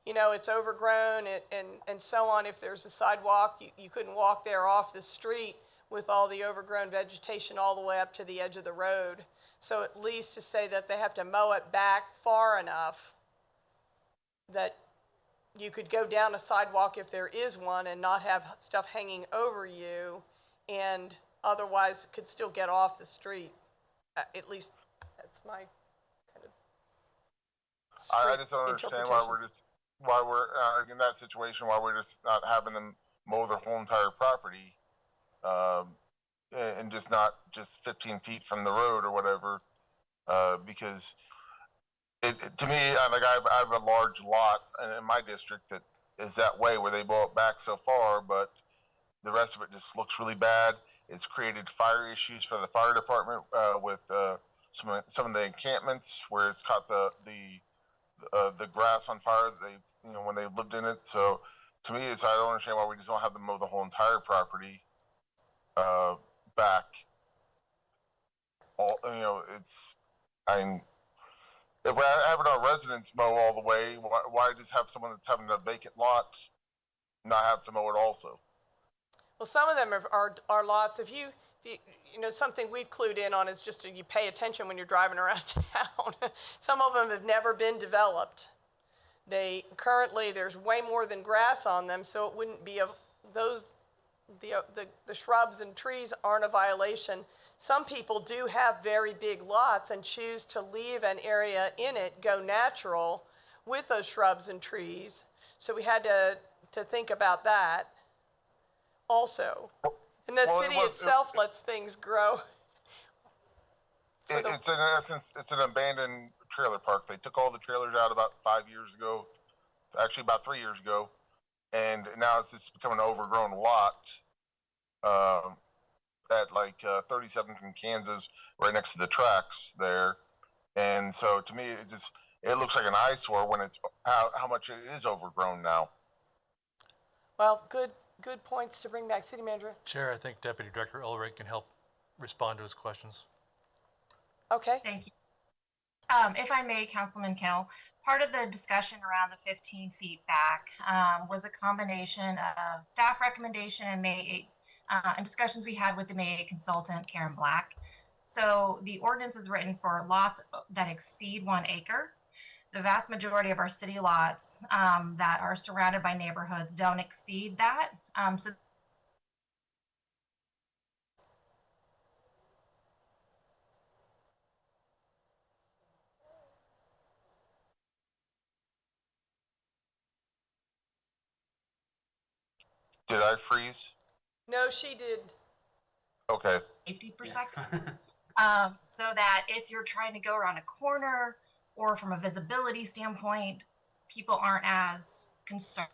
It's overgrown and so on. If there's a sidewalk, you couldn't walk there off the street with all the overgrown vegetation all the way up to the edge of the road. So at least to say that they have to mow it back far enough that you could go down a sidewalk if there is one and not have stuff hanging over you, and otherwise could still get off the street. At least that's my kind of I just don't understand why we're in that situation, why we're just not having them mow their whole entire property, and just not just 15 feet from the road or whatever, because to me, I have a large lot in my district that is that way, where they mow it back so far, but the rest of it just looks really bad. It's created fire issues for the fire department with some of the encampments where it's caught the grass on fire that they when they lived in it. So to me, I don't understand why we just don't have them mow the whole entire property back. If we're having our residents mow all the way, why just have someone that's having a vacant lot not have to mow it also? Well, some of them are lots. If you you know, something we've clued in on is just you pay attention when you're driving around town. Some of them have never been developed. Currently, there's way more than grass on them, so it wouldn't be the shrubs and trees aren't a violation. Some people do have very big lots and choose to leave an area in it, go natural with those shrubs and trees. So we had to think about that also. And the Well, city itself lets things grow. It's in essence, it's an abandoned trailer park. They took all the trailers out about 5 years ago, actually about 3 years ago, and now it's become an overgrown lot at like 37th in Kansas, right next to the tracks there. And so to me, it looks like an eyesore when it's how much it is overgrown now. Well, good points to bring back. City Manager. Chair, I think Deputy Director Ulrich can help respond to his questions. Okay. Thank you. If I may, Councilman Kell, part of the discussion around the 15 feet back was a combination of staff recommendation and May 8, and discussions we had with the May 8 consultant, Karen Black. So the ordinance is written for lots that exceed 1 acre. The vast majority of our city lots that are surrounded by neighborhoods don't exceed that. So Did I freeze? No, she did. Okay. safety perspective. So that if you're trying to go around a corner or from a visibility standpoint, people aren't as concerned.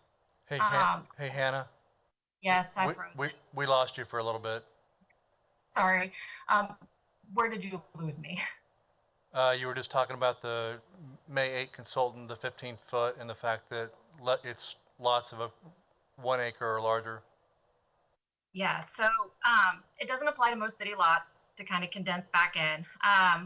Hey, hey, Hannah. Yes, I froze. We lost you for a little bit. Sorry. Where did you lose me? You were just talking about the May 8 consultant, the 15-foot, and the fact that it's lots of 1 acre or larger. Yeah, so it doesn't apply to most city lots, to kind of condense back in.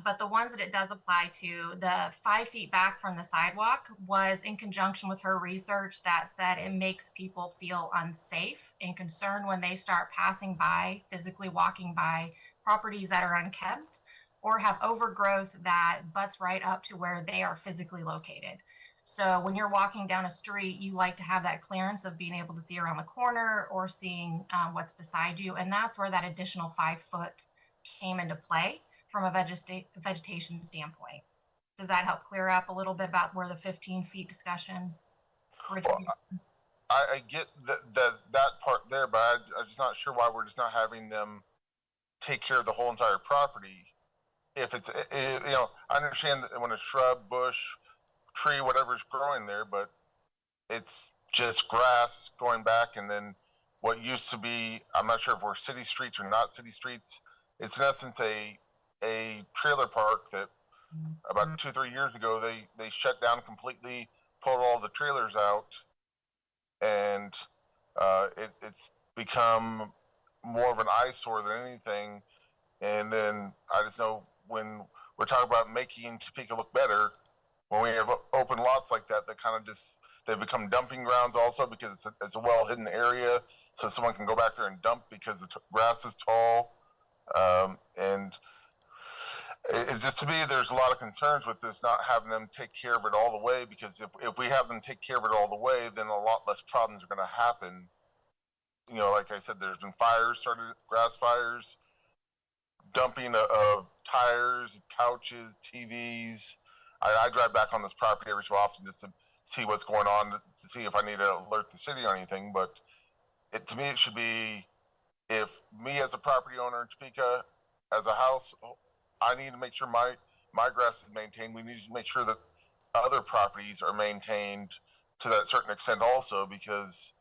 But the ones that it does apply to, the 5 feet back from the sidewalk was in conjunction with her research that said it makes people feel unsafe and concerned when they start passing by, physically walking by properties that are unkept or have overgrowth that butts right up to where they are physically located. So when you're walking down a street, you like to have that clearance of being able to see around the corner or seeing what's beside you. And that's where that additional 5 foot came into play from a vegetation standpoint. Does that help clear up a little bit about where the 15 feet discussion originated? Well, I get that part there, but I'm just not sure why we're just not having them take care of the whole entire property. If it's, you know, I understand that when a shrub, bush, tree, whatever's growing there, but it's just grass going back, and then what used to be, I'm not sure if we're city streets or not city streets. It's in essence a trailer park that about 2-3 years ago they shut down completely, pulled all the trailers out, and it's become more of an eyesore than anything. And then I just know when we're talking about making Topeka look better, when we have open lots like that kind of just, they become dumping grounds also because it's a well hidden area, so someone can go back there and dump because the grass is tall. And it's just, to me, there's a lot of concerns with this, not having them take care of it all the way, because if we have them take care of it all the way, then a lot less problems are going to happen. You know, like I said, there's been fires started, grass fires, dumping of tires, couches, TVs. I drive back on this property every so often just to see what's going on, to see if I need to alert the city or anything. But to me, it should be, if me as a property owner in Topeka, as a house, I need to make sure my grass is maintained. We need to make sure that other properties are maintained to that certain extent also, because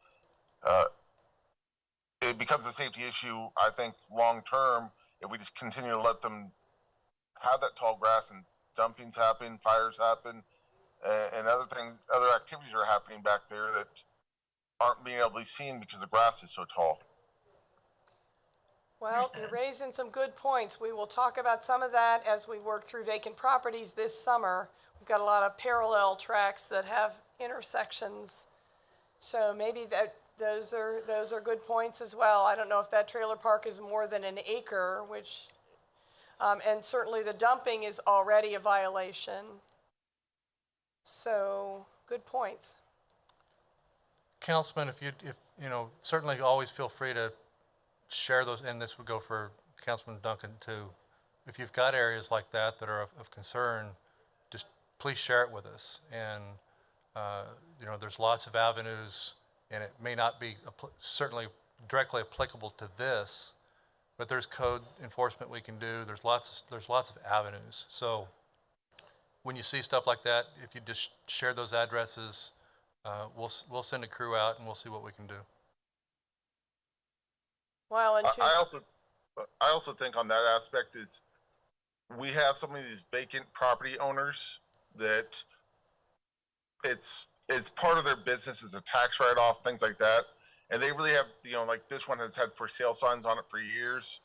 it becomes a safety issue, I think, long term, if we just continue to let them have that tall grass and dumpings happen, fires happen, and other things, other activities are happening back there that aren't being able to be seen because the grass is so tall. Well, you're raising some good points. We will talk about some of that as we work through vacant properties this summer. We've got a lot of parallel tracks that have intersections So maybe those are good points as well. I don't know if that trailer park is more than an acre, which, and certainly the dumping is already a violation. So, good points. Councilman, if you know, certainly always feel free to share those, and this would go for Councilman Duncan too. If you've got areas like that that are of concern, just please share it with us. And, you know, there's lots of avenues, and it may not be certainly directly applicable to this, but there's code enforcement we can do. There's lots of avenues. So when you see stuff like that, if you just share those addresses, we'll send a crew out and we'll see what we can do. Well, and I also think on that aspect is we have some of these vacant property owners that it's part of their business as a tax write-off, things like that. And they really have, you know, like this one has had for sale signs on it for years.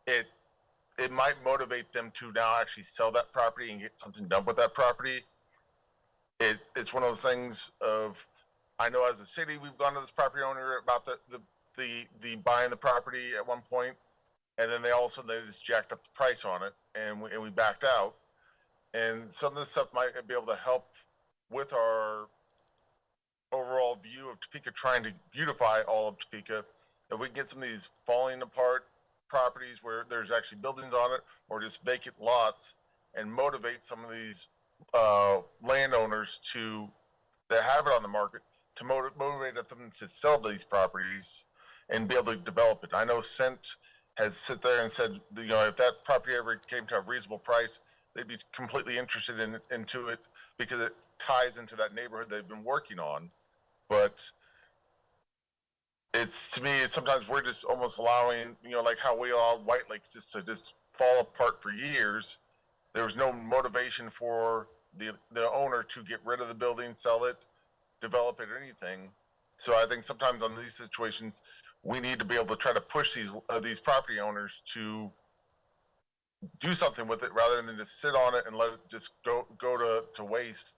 It might motivate them to now actually sell that property and get something done with that property. It's one of those things of, I know as a city, we've gone to this property owner about the buying the property at one point, and then they just jacked up the price on it, and we backed out. And some of this stuff might be able to help with our overall view of Topeka, trying to beautify all of Topeka. If we can get some of these falling apart properties where there's actually buildings on it, or just vacant lots, and motivate some of these landowners that have it on the market to motivate them to sell these properties and be able to develop it. I know Cent has sit there and said, you know, if that property ever came to a reasonable price, they'd be completely interested into it because it ties into that neighborhood they've been working on. But it's, to me, sometimes we're just almost allowing, you know, like how we allow White Lakes just to just fall apart for years. There was no motivation for the owner to get rid of the building, sell it, develop it, or anything. So I think sometimes on these situations, we need to be able to try to push these property owners to do something with it rather than just sit on it and let it just go to waste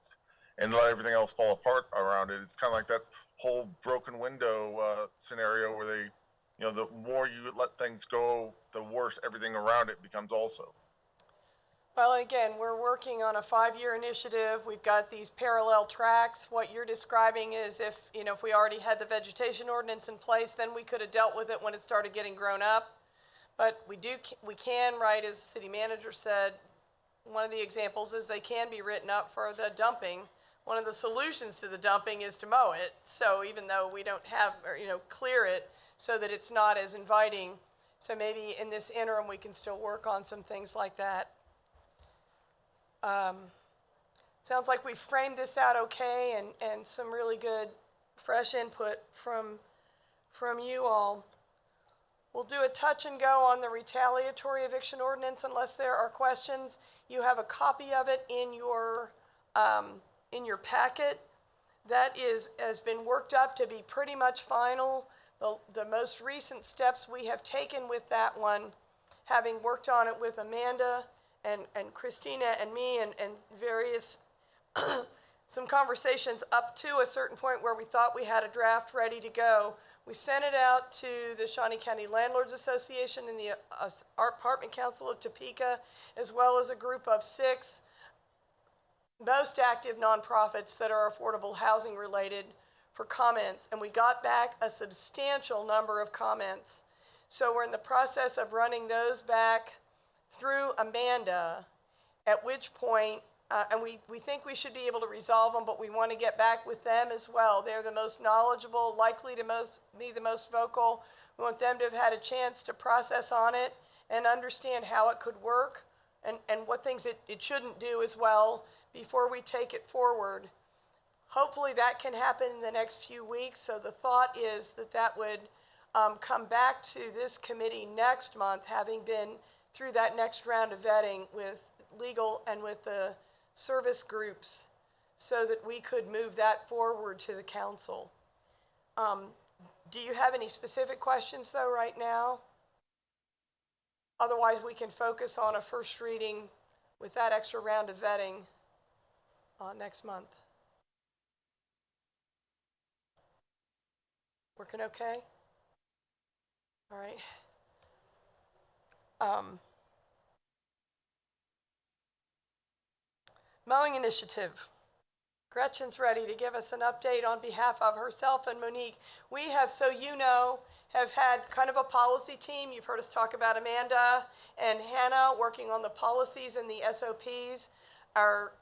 and let everything else fall apart around it. It's kind of like that whole broken window scenario where they, you know, the more you let things go, the worse everything around it becomes also. Well, again, we're working on a 5-year initiative. We've got these parallel tracks. What you're describing is if we already had the vegetation ordinance in place, then we could have dealt with it when it started getting grown up. But we can, right, as the city manager said, one of the examples is they can be written up for the dumping. One of the solutions to the dumping is to mow it. So even though we don't have, clear it so that it's not as inviting. So maybe in this interim, we can still work on some things like that. Sounds like we framed this out okay, and some really good fresh input from you all. We'll do a touch and go on the retaliatory eviction ordinance unless there are questions. You have a copy of it in your packet. That has been worked up to be pretty much final. The most recent steps we have taken with that one, having worked on it with Amanda and Christina and me and various some conversations up to a certain point where we thought we had a draft ready to go. We sent it out to the Shawnee County Landlords Association and the Apartment Council of Topeka, as well as a group of 6 most active nonprofits that are affordable housing related for comments. And we got back a substantial number of comments. So we're in the process of running those back through Amanda, at which point, and we think we should be able to resolve them, but we want to get back with them as well. They're the most knowledgeable, likely to be the most vocal. We want them to have had a chance to process on it and understand how it could work and what things it shouldn't do as well before we take it forward. Hopefully that can happen in the next few weeks. So the thought is that would come back to this committee next month, having been through that next round of vetting with legal and with the service groups, so that we could move that forward to the council. Do you have any specific questions though right now? Otherwise we can focus on a first reading with that extra round of vetting next month. Working okay? All right. Mowing initiative. Gretchen's ready to give us an update on behalf of herself and Monique. We have, so you know, have had kind of a policy team. You've heard us talk about Amanda and Hannah working on the policies and the SOPs. Our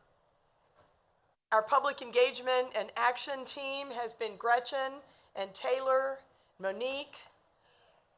public engagement and action team has been Gretchen and Taylor, Monique.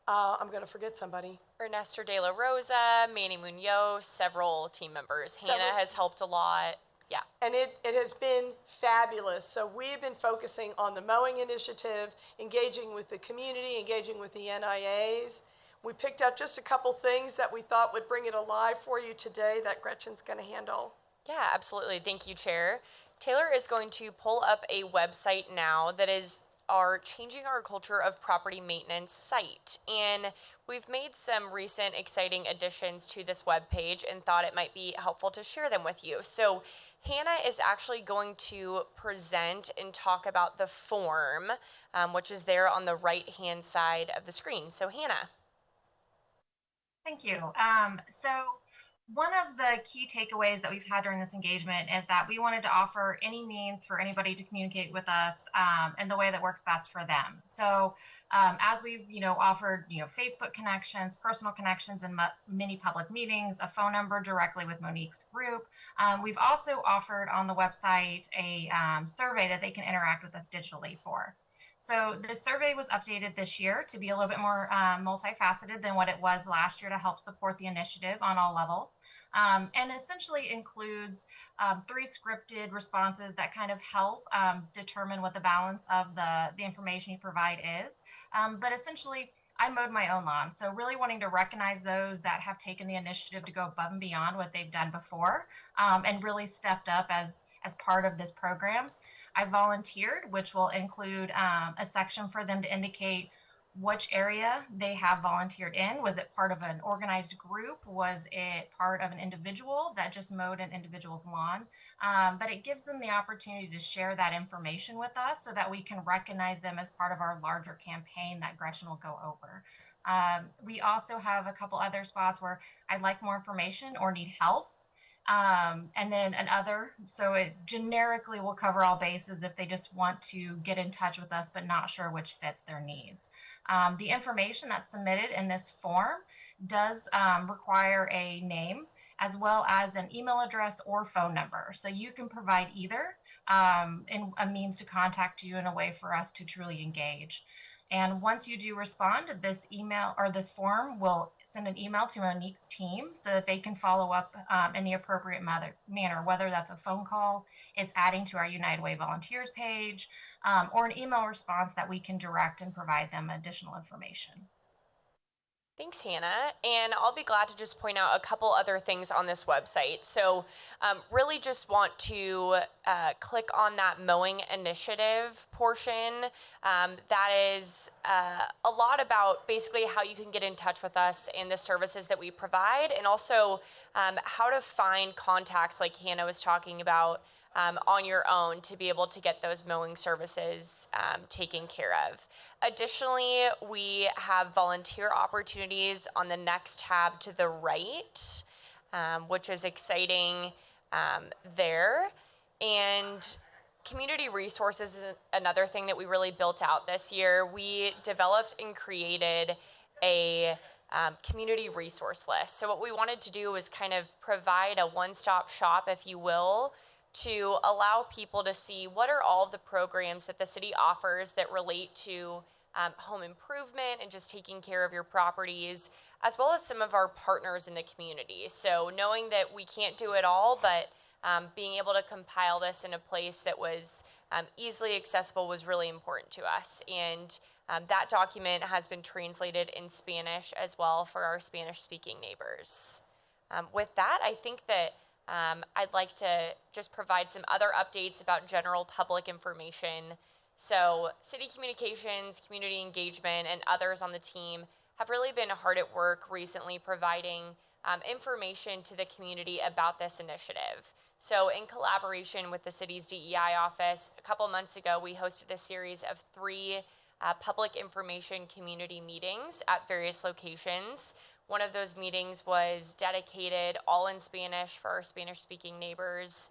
I'm going to forget somebody. Ernesto De La Rosa, Manny Munoz, several team members. Hannah has helped a lot. Yeah. And it has been fabulous. So we've been focusing on the mowing initiative, engaging with the community, engaging with the NIAs. We picked out just a couple things that we thought would bring it alive for you today that Gretchen's going to handle. Yeah, absolutely. Thank you, Chair. Taylor is going to pull up a website now that is our Changing Our Culture of Property Maintenance site. And we've made some recent exciting additions to this webpage and thought it might be helpful to share them with you. So Hannah is actually going to present and talk about the form, which is there on the right-hand side of the screen. So Hannah. Thank you. So one of the key takeaways that we've had during this engagement is that we wanted to offer any means for anybody to communicate with us in the way that works best for them. So as we've, offered, Facebook connections, personal connections in many public meetings, a phone number directly with Monique's group, we've also offered on the website a survey that they can interact with us digitally for. So the survey was updated this year to be a little bit more multifaceted than what it was last year to help support the initiative on all levels. And essentially includes 3 scripted responses that kind of help determine what the balance of the information you provide is. But essentially, I mowed my own lawn. So really wanting to recognize those that have taken the initiative to go above and beyond what they've done before and really stepped up as part of this program. I volunteered, which will include a section for them to indicate which area they have volunteered in. Was it part of an organized group? Was it part of an individual that just mowed an individual's lawn? But it gives them the opportunity to share that information with us so that we can recognize them as part of our larger campaign that Gretchen will go over. We also have a couple other spots where I'd like more information or need help. And then another, so it generically will cover all bases if they just want to get in touch with us, but not sure which fits their needs. The information that's submitted in this form does require a name as well as an email address or phone number. So you can provide either in a means to contact you in a way for us to truly engage. And once you do respond, this email or this form will send an email to Monique's team so that they can follow up in the appropriate manner, whether that's a phone call, it's adding to our United Way volunteers page, or an email response that we can direct and provide them additional information. Thanks, Hannah. And I'll be glad to just point out a couple other things on this website. So really just want to click on that mowing initiative portion. That is a lot about basically how you can get in touch with us and the services that we provide, and also how to find contacts like Hannah was talking about on your own to be able to get those mowing services taken care of. Additionally, we have volunteer opportunities on the next tab to the right, which is exciting there. And community resources is another thing that we really built out this year. We developed and created a community resource list. So what we wanted to do was kind of provide a one-stop shop, if you will, to allow people to see what are all of the programs that the city offers that relate to home improvement and just taking care of your properties, as well as some of our partners in the community. So knowing that we can't do it all, but being able to compile this in a place that was easily accessible was really important to us. And that document has been translated in Spanish as well for our Spanish-speaking neighbors. With that, I think that I'd like to just provide some other updates about general public information. So city communications, community engagement, and others on the team have really been hard at work recently providing information to the community about this initiative. So in collaboration with the city's DEI office, a couple months ago, we hosted a series of 3 public information community meetings at various locations. One of those meetings was dedicated all in Spanish for our Spanish-speaking neighbors.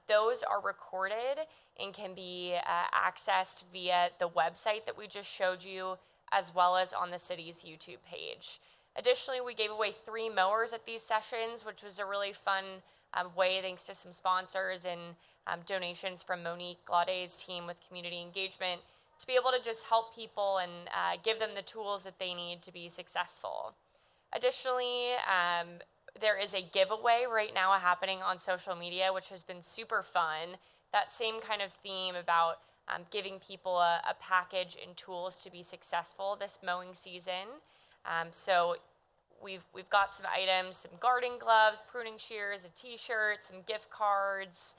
Those are recorded and can be accessed via the website that we just showed you, as well as on the city's YouTube page. Additionally, we gave away 3 mowers at these sessions, which was a really fun way, thanks to some sponsors and donations from Monique Glaudet's team with community engagement, to be able to just help people and give them the tools that they need to be successful. Additionally, there is a giveaway right now happening on social media, which has been super fun. That same kind of theme about giving people a package and tools to be successful this mowing season. So we've got some items, some garden gloves, pruning shears, a t-shirt, some gift cards,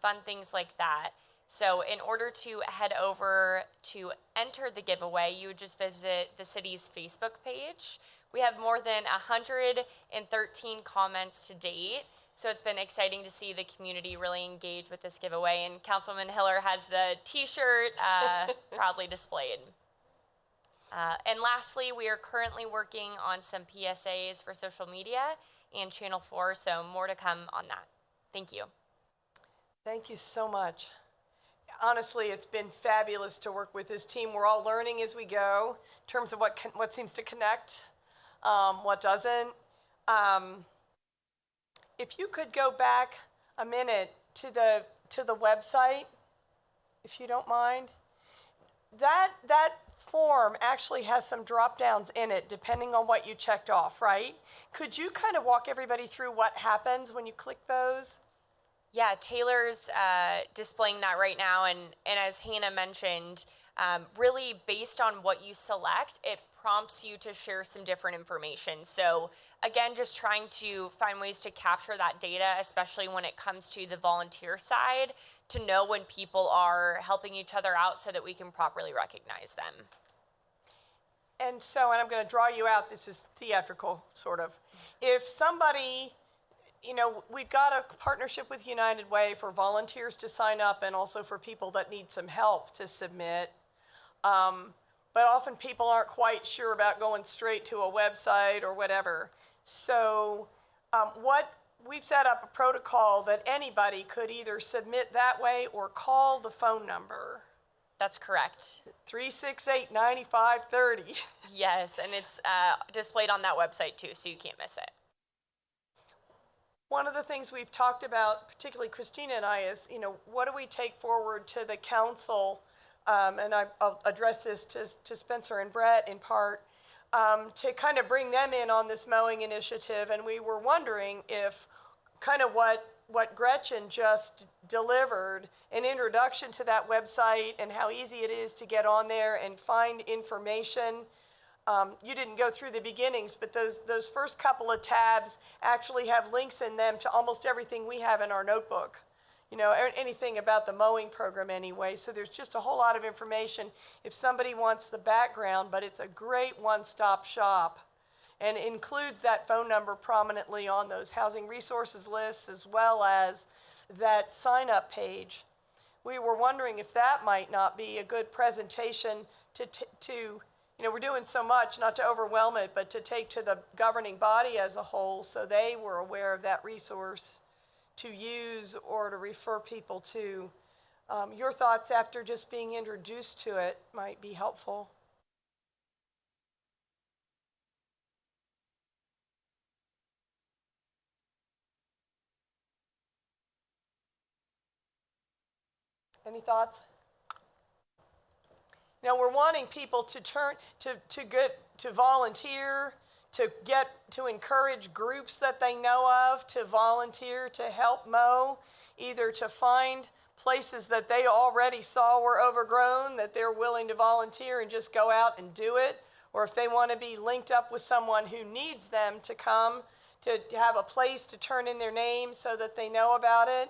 fun things like that. So in order to head over to enter the giveaway, you would just visit the city's Facebook page. We have more than 113 comments to date. So it's been exciting to see the community really engage with this giveaway. And Councilwoman Hiller has the t-shirt proudly displayed. And lastly, we are currently working on some PSAs for social media and Channel 4, so more to come on that. Thank you. Thank you so much. Honestly, it's been fabulous to work with this team. We're all learning as we go in terms of what seems to connect, what doesn't. If you could go back a minute to the website, if you don't mind. That form actually has some drop downs in it depending on what you checked off, right? Could you kind of walk everybody through what happens when you click those? Yeah, Taylor's displaying that right now, and as Hannah mentioned, really based on what you select, it prompts you to share some different information. So again, just trying to find ways to capture that data, especially when it comes to the volunteer side, to know when people are helping each other out so that we can properly recognize them. And I'm going to draw you out. This is theatrical, sort of. If somebody, we've got a partnership with United Way for volunteers to sign up and also for people that need some help to submit. But often people aren't quite sure about going straight to a website or whatever. So we've set up a protocol that anybody could either submit that way or call the phone number. That's correct. 368-9530. Yes, and it's displayed on that website too, so you can't miss it. One of the things we've talked about, particularly Christina and I, is, what do we take forward to the council? And I'll address this to Spencer and Brett in part, to kind of bring them in on this mowing initiative. And we were wondering if kind of what Gretchen just delivered, an introduction to that website and how easy it is to get on there and find information. You didn't go through the beginnings, but those first couple of tabs actually have links in them to almost everything we have in our notebook. Anything about the mowing program anyway. So there's just a whole lot of information if somebody wants the background, but it's a great one-stop shop and includes that phone number prominently on those housing resources lists as well as that sign-up page. We were wondering if that might not be a good presentation to we're doing so much, not to overwhelm it, but to take to the governing body as a whole so they were aware of that resource to use or to refer people to. Your thoughts after just being introduced to it might be helpful. Any thoughts? We're wanting people to turn to volunteer, to encourage groups that they know of to volunteer to help mow, either to find places that they already saw were overgrown that they're willing to volunteer and just go out and do it, or if they want to be linked up with someone who needs them to come to have a place to turn in their name so that they know about it.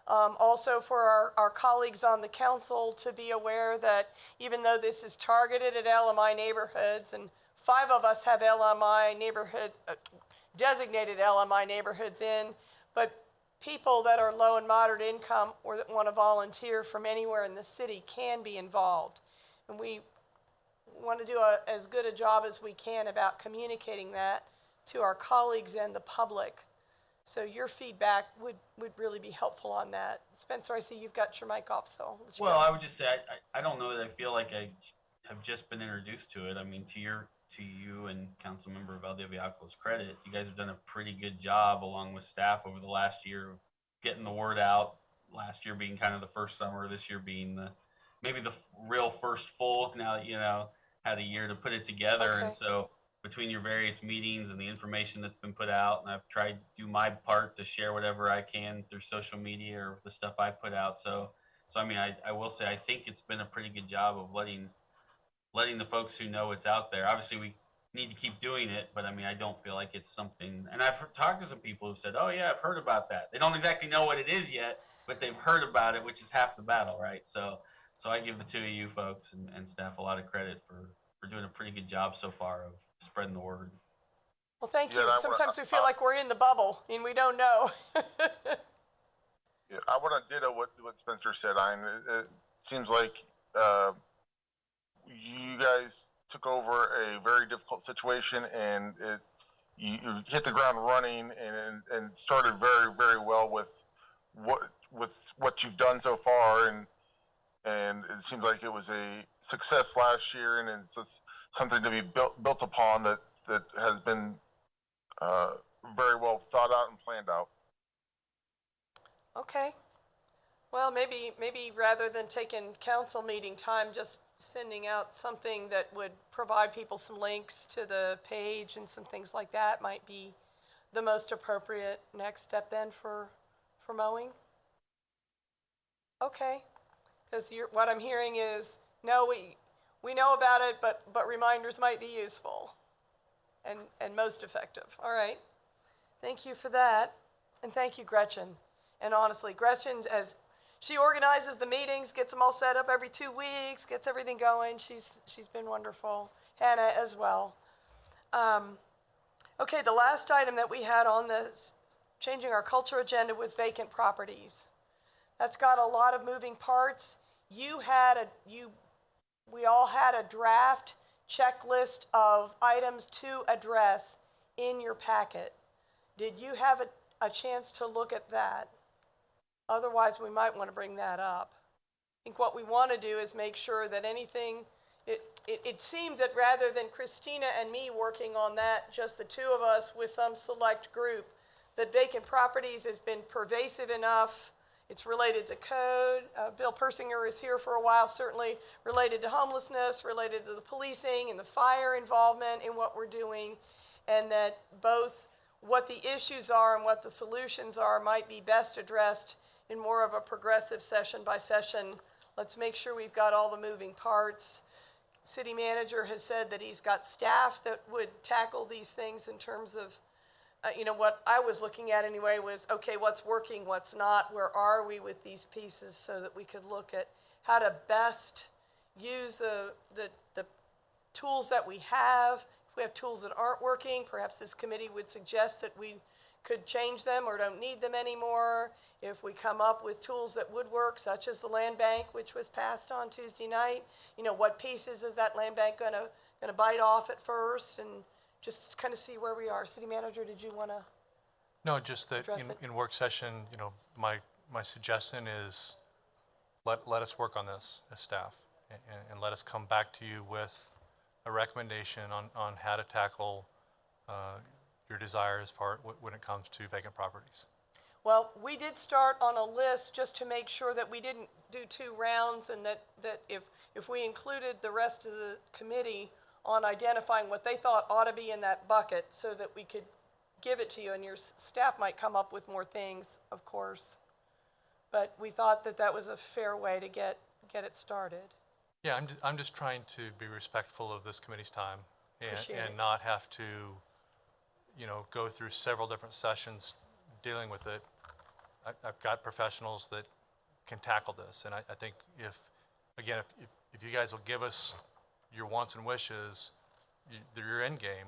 Also for our colleagues on the council to be aware that even though this is targeted at LMI neighborhoods, and 5 of us have LMI neighborhoods, designated LMI neighborhoods in, but people that are low and moderate income or that want to volunteer from anywhere in the city can be involved. And we want to do as good a job as we can about communicating that to our colleagues and the public. So your feedback would really be helpful on that. Spencer, I see you've got your mic off, so. I'll let you Well, go. I would just say I don't know that I feel like I have just been introduced to it. I mean, to you and Councilmember Valdivia-Alcala's credit, you guys have done a pretty good job along with staff over the last year of getting the word out. Last year being kind of the first summer, this year being maybe the real first full. Now that had a year to put it together, Okay. and so between your various meetings and the information that's been put out, and I've tried to do my part to share whatever I can through social media or the stuff I put out. So I mean, I will say I think it's been a pretty good job of letting the folks who know it's out there. Obviously, we need to keep doing it, but I mean, I don't feel like it's something. And I've talked to some people who've said, "Oh yeah, I've heard about that." They don't exactly know what it is yet, but they've heard about it, which is half the battle, right? So I give the two of you folks and staff a lot of credit for doing a pretty good job so far of spreading the word. Well, thank Yeah, you. and Sometimes we feel like we're in the bubble and we don't know. Yeah, I want to ditto what Spencer said. It seems like you guys took over a very difficult situation, and you hit the ground running and started very, very well with what you've done so far, and it seems like it was a success last year, and it's just something to be built upon that has been very well thought out and planned out. Okay. Well, maybe rather than taking council meeting time, just sending out something that would provide people some links to the page and some things like that might be the most appropriate next step then for mowing. Okay. Because what I'm hearing is, no, we know about it, but reminders might be useful and most effective. All right. Thank you for that. And thank you, Gretchen. And honestly, Gretchen, as she organizes the meetings, gets them all set up every 2 weeks, gets everything going. She's been wonderful. Hannah as well. Okay, the last item that we had on this changing our culture agenda was vacant properties. That's got a lot of moving parts. We all had a draft checklist of items to address in your packet. Did you have a chance to look at that? Otherwise, we might want to bring that up. I think what we want to do is make sure that anything, it seemed that rather than Christina and me working on that, just the two of us with some select group, that vacant properties has been pervasive enough. It's related to code. Bill Persinger is here for a while, certainly related to homelessness, related to the policing and the fire involvement in what we're doing, and that both what the issues are and what the solutions are might be best addressed in more of a progressive session by session. Let's make sure we've got all the moving parts. City manager has said that he's got staff that would tackle these things in terms of, what I was looking at anyway was, okay, what's working, what's not, where are we with these pieces, so that we could look at how to best use the tools that we have. If we have tools that aren't working, perhaps this committee would suggest that we could change them or don't need them anymore. If we come up with tools that would work, such as the land bank, which was passed on Tuesday night, what pieces is that land bank gonna bite off at first, and just kind of see where we are. City manager, did you want to? No, just that Address it. in work session, my suggestion is let us work on this as staff and let us come back to you with a recommendation on how to tackle your desires when it comes to vacant properties. Well, we did start on a list just to make sure that we didn't do 2 rounds, and that if we included the rest of the committee on identifying what they thought ought to be in that bucket, so that we could give it to you, and your staff might come up with more things, of course. But we thought that was a fair way to get it started. Yeah, I'm just trying to be respectful of this committee's time Appreciate it. and not have to, go through several different sessions dealing with it. I've got professionals that can tackle this, and I think if you guys will give us your wants and wishes, your end game,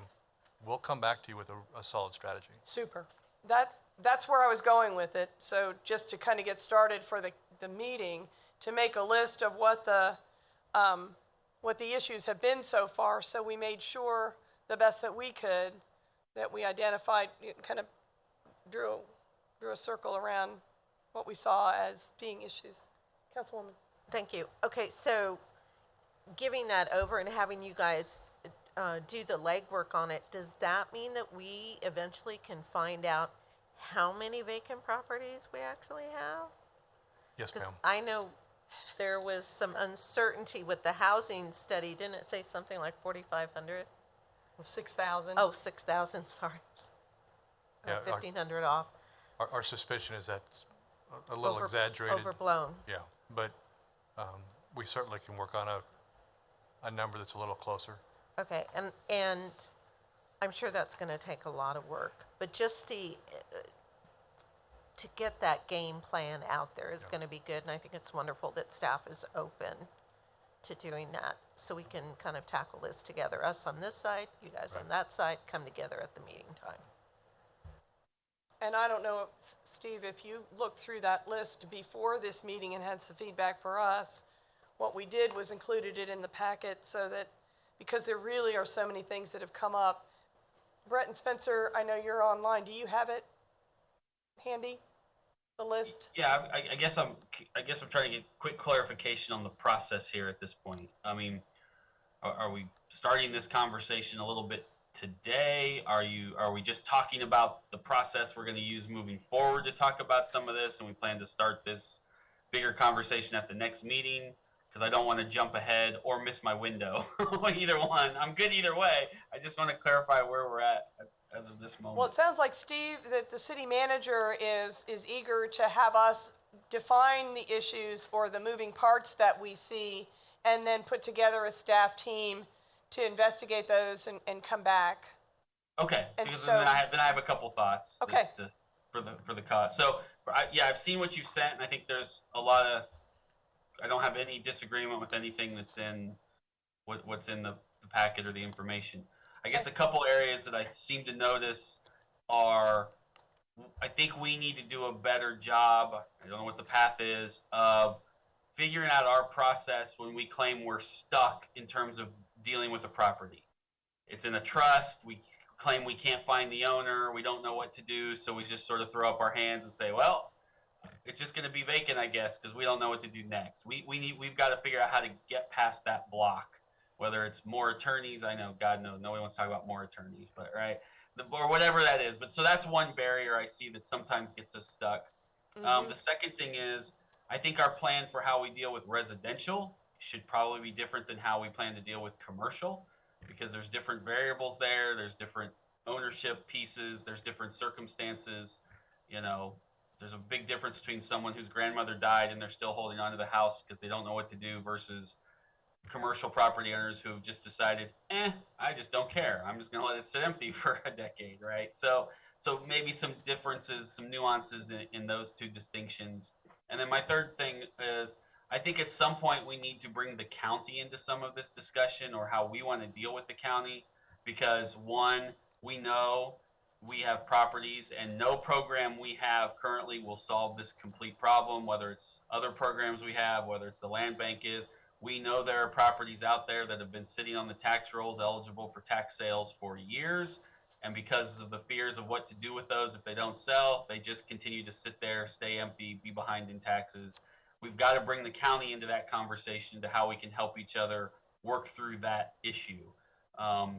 we'll come back to you with a solid strategy. Super. That's where I was going with it. So just to kind of get started for the meeting, to make a list of what the what the issues have been so far, so we made sure the best that we could, that we identified, kind of drew a circle around what we saw as being issues. Councilwoman. Thank you. Okay, so giving that over and having you guys do the legwork on it, does that mean that we eventually can find out how many vacant properties we actually have? Yes, Because ma'am. I know there was some uncertainty with the housing study. Didn't it say something like 4,500? 6,000. Oh, 6,000, sorry. Yeah, our- 1,500 off. Our suspicion is that's a little exaggerated. Overblown. Yeah, but we certainly can work on a number that's a little closer. Okay, and I'm sure that's gonna take a lot of work, but just to get that game plan out there is gonna be good, and I think it's wonderful that staff is open to doing that, so we can kind of tackle this together, us on this side, you guys on that side, come together at the meeting time. And I don't know, Steve, if you looked through that list before this meeting and had some feedback for us, what we did was included it in the packet so that, because there really are so many things that have come up. Brett and Spencer, I know you're online. Do you have it handy, the list? Yeah, I guess I'm trying to get quick clarification on the process here at this point. I mean, are we starting this conversation a little bit today? Are we just talking about the process we're going to use moving forward to talk about some of this, and we plan to start this bigger conversation at the next meeting? Because I don't want to jump ahead or miss my window. Either one. I'm good either way. I just want to clarify where we're at as of this moment. Well, it sounds like, Steve, that the city manager is eager to have us define the issues or the moving parts that we see, and then put together a staff team to investigate those and come back. Okay, And so, so- then I have a couple thoughts. Okay. For the cause. So I've seen what you've sent, and I think there's a lot of. I don't have any disagreement with anything that's in what's in the packet or the information. I guess a couple areas that I seem to notice are, I think we need to do a better job. I don't know what the path is of figuring out our process when we claim we're stuck in terms of dealing with a property. It's in a trust. We claim we can't find the owner. We don't know what to do. So we just sort of throw up our hands and say, well, it's just going to be vacant, I guess, because we don't know what to do next. We've got to figure out how to get past that block, whether it's more attorneys. I know, God knows, nobody wants to talk about more attorneys, but right, or whatever that is. But so that's one barrier I see that sometimes gets us stuck. The second thing is, I think our plan for how we deal with residential should probably be different than how we plan to deal with commercial, because there's different variables there. There's different ownership pieces. There's different circumstances. You know, there's a big difference between someone whose grandmother died and they're still holding on to the house because they don't know what to do versus commercial property owners who've just decided, I just don't care. I'm just going to let it sit empty for a decade, right? So maybe some differences, some nuances in those two distinctions. And then my third thing is, I think at some point we need to bring the county into some of this discussion, or how we want to deal with the county, because one, we know we have properties and no program we have currently will solve this complete problem, whether it's other programs we have, whether it's the land bank is. We know there are properties out there that have been sitting on the tax rolls eligible for tax sales for years. And because of the fears of what to do with those if they don't sell, they just continue to sit there, stay empty, be behind in taxes. We've got to bring the county into that conversation to how we can help each other work through that issue.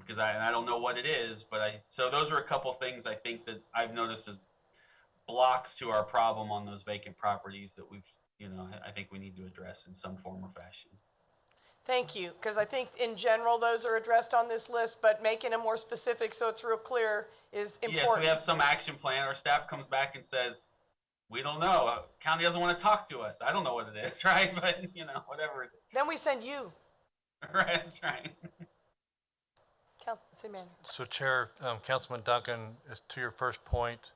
Because I don't know what it is, but so those are a couple things I think that I've noticed as blocks to our problem on those vacant properties that I think we need to address in some form or fashion. Thank you, because I think in general, those are addressed on this list, but making them more specific so it's real clear is Yes, important. we have some action plan. Our staff comes back and says, we don't know. County doesn't want to talk to us. I don't know what it is, right? But, whatever. Then we send you, Right, that's right. City Manager. So Chair, Councilman Duncan, to your first point,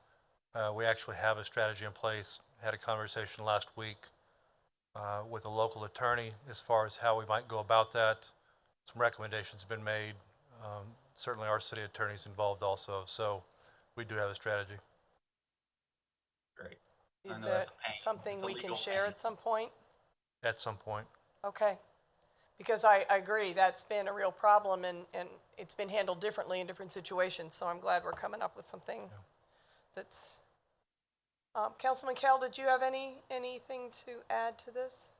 we actually have a strategy in place. Had a conversation last week with a local attorney as far as how we might go about that. Some recommendations have been made. Certainly our city attorney's involved also, so we do have a strategy. Great. I Is know that that's a pain. something It's a we can legal share pain. at some point? At some point. Okay. Because I agree, that's been a real problem, and it's been handled differently in different situations, so I'm glad we're coming up with something that's, Councilman Kell, did you have anything to add to this?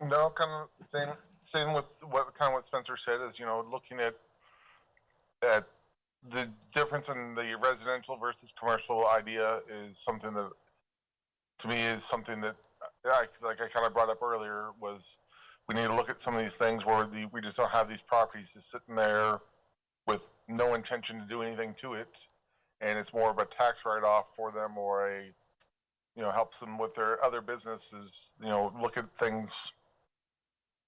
No, kind of same with what Spencer said is, looking at the difference in the residential versus commercial idea is something that, to me, is something that I kind of brought up earlier, was we need to look at some of these things where we just don't have these properties just sitting there with no intention to do anything to it, and it's more of a tax write-off for them, or helps them with their other businesses, look at things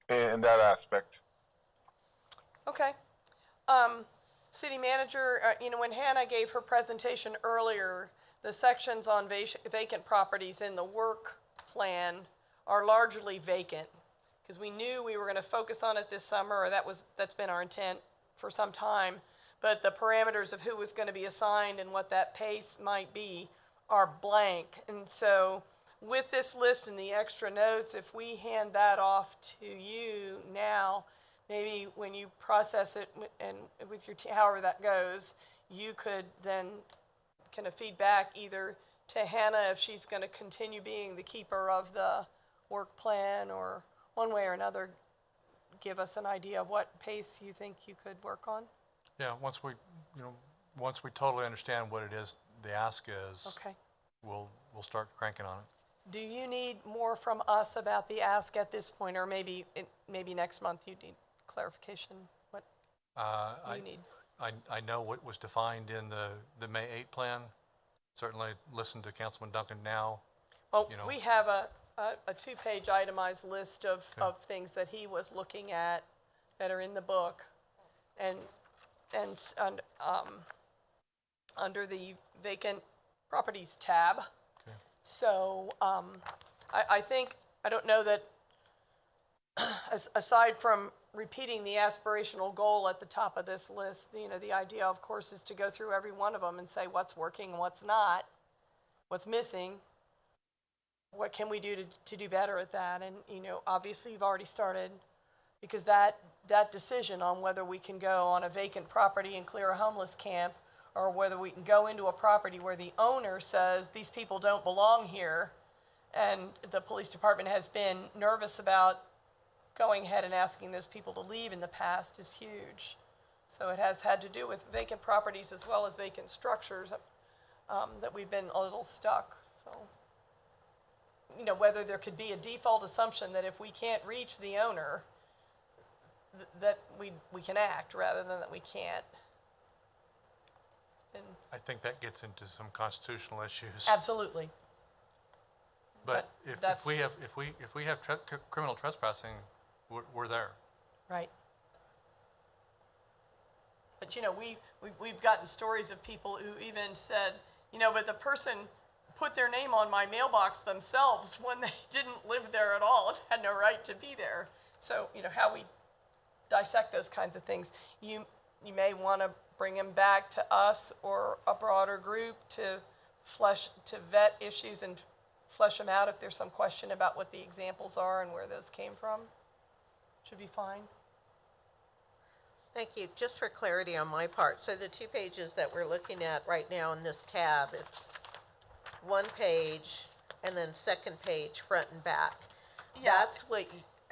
in that aspect. Okay. City manager, when Hannah gave her presentation earlier, the sections on vacant properties in the work plan are largely vacant, because we knew we were going to focus on it this summer, or that's been our intent for some time. But the parameters of who was going to be assigned and what that pace might be are blank. And so with this list and the extra notes, if we hand that off to you now, maybe when you process it and with your however that goes, you could then kind of feed back either to Hannah if she's going to continue being the keeper of the work plan, or one way or another, give us an idea of what pace you think you could work on. Yeah, once we totally understand what it is the ask is, Okay. we'll start cranking on it. Do you need more from us about the ask at this point, or maybe next month you need clarification? What do you need? I know what was defined in the May 8 plan. Certainly listen to Councilman Duncan now. Well, you know. we have a two-page itemized list of things that he was looking at that are in the book, and under the vacant properties tab. Okay. So I think, I don't know that, aside from repeating the aspirational goal at the top of this list, the idea, of course, is to go through every one of them and say what's working and what's not, what's missing, what can we do to do better at that. And, obviously you've already started, because that decision on whether we can go on a vacant property and clear a homeless camp, or whether we can go into a property where the owner says these people don't belong here, and the police department has been nervous about going ahead and asking those people to leave in the past, is huge. So it has had to do with vacant properties as well as vacant structures that we've been a little stuck. So, whether there could be a default assumption that if we can't reach the owner, that we can act rather than that we can't. I think that gets into some constitutional issues. Absolutely. But but if we have criminal trespassing, we're there. Right. But we've gotten stories of people who even said, but the person put their name on my mailbox themselves when they didn't live there at all and had no right to be there. So, how we dissect those kinds of things. You may want to bring them back to us or a broader group to vet issues and flesh them out if there's some question about what the examples are and where those came from. Should be fine. Thank you. Just for clarity on my part, so the 2 pages that we're looking at right now in this tab, it's 1 page and then 2nd page, front and back. Yeah. That's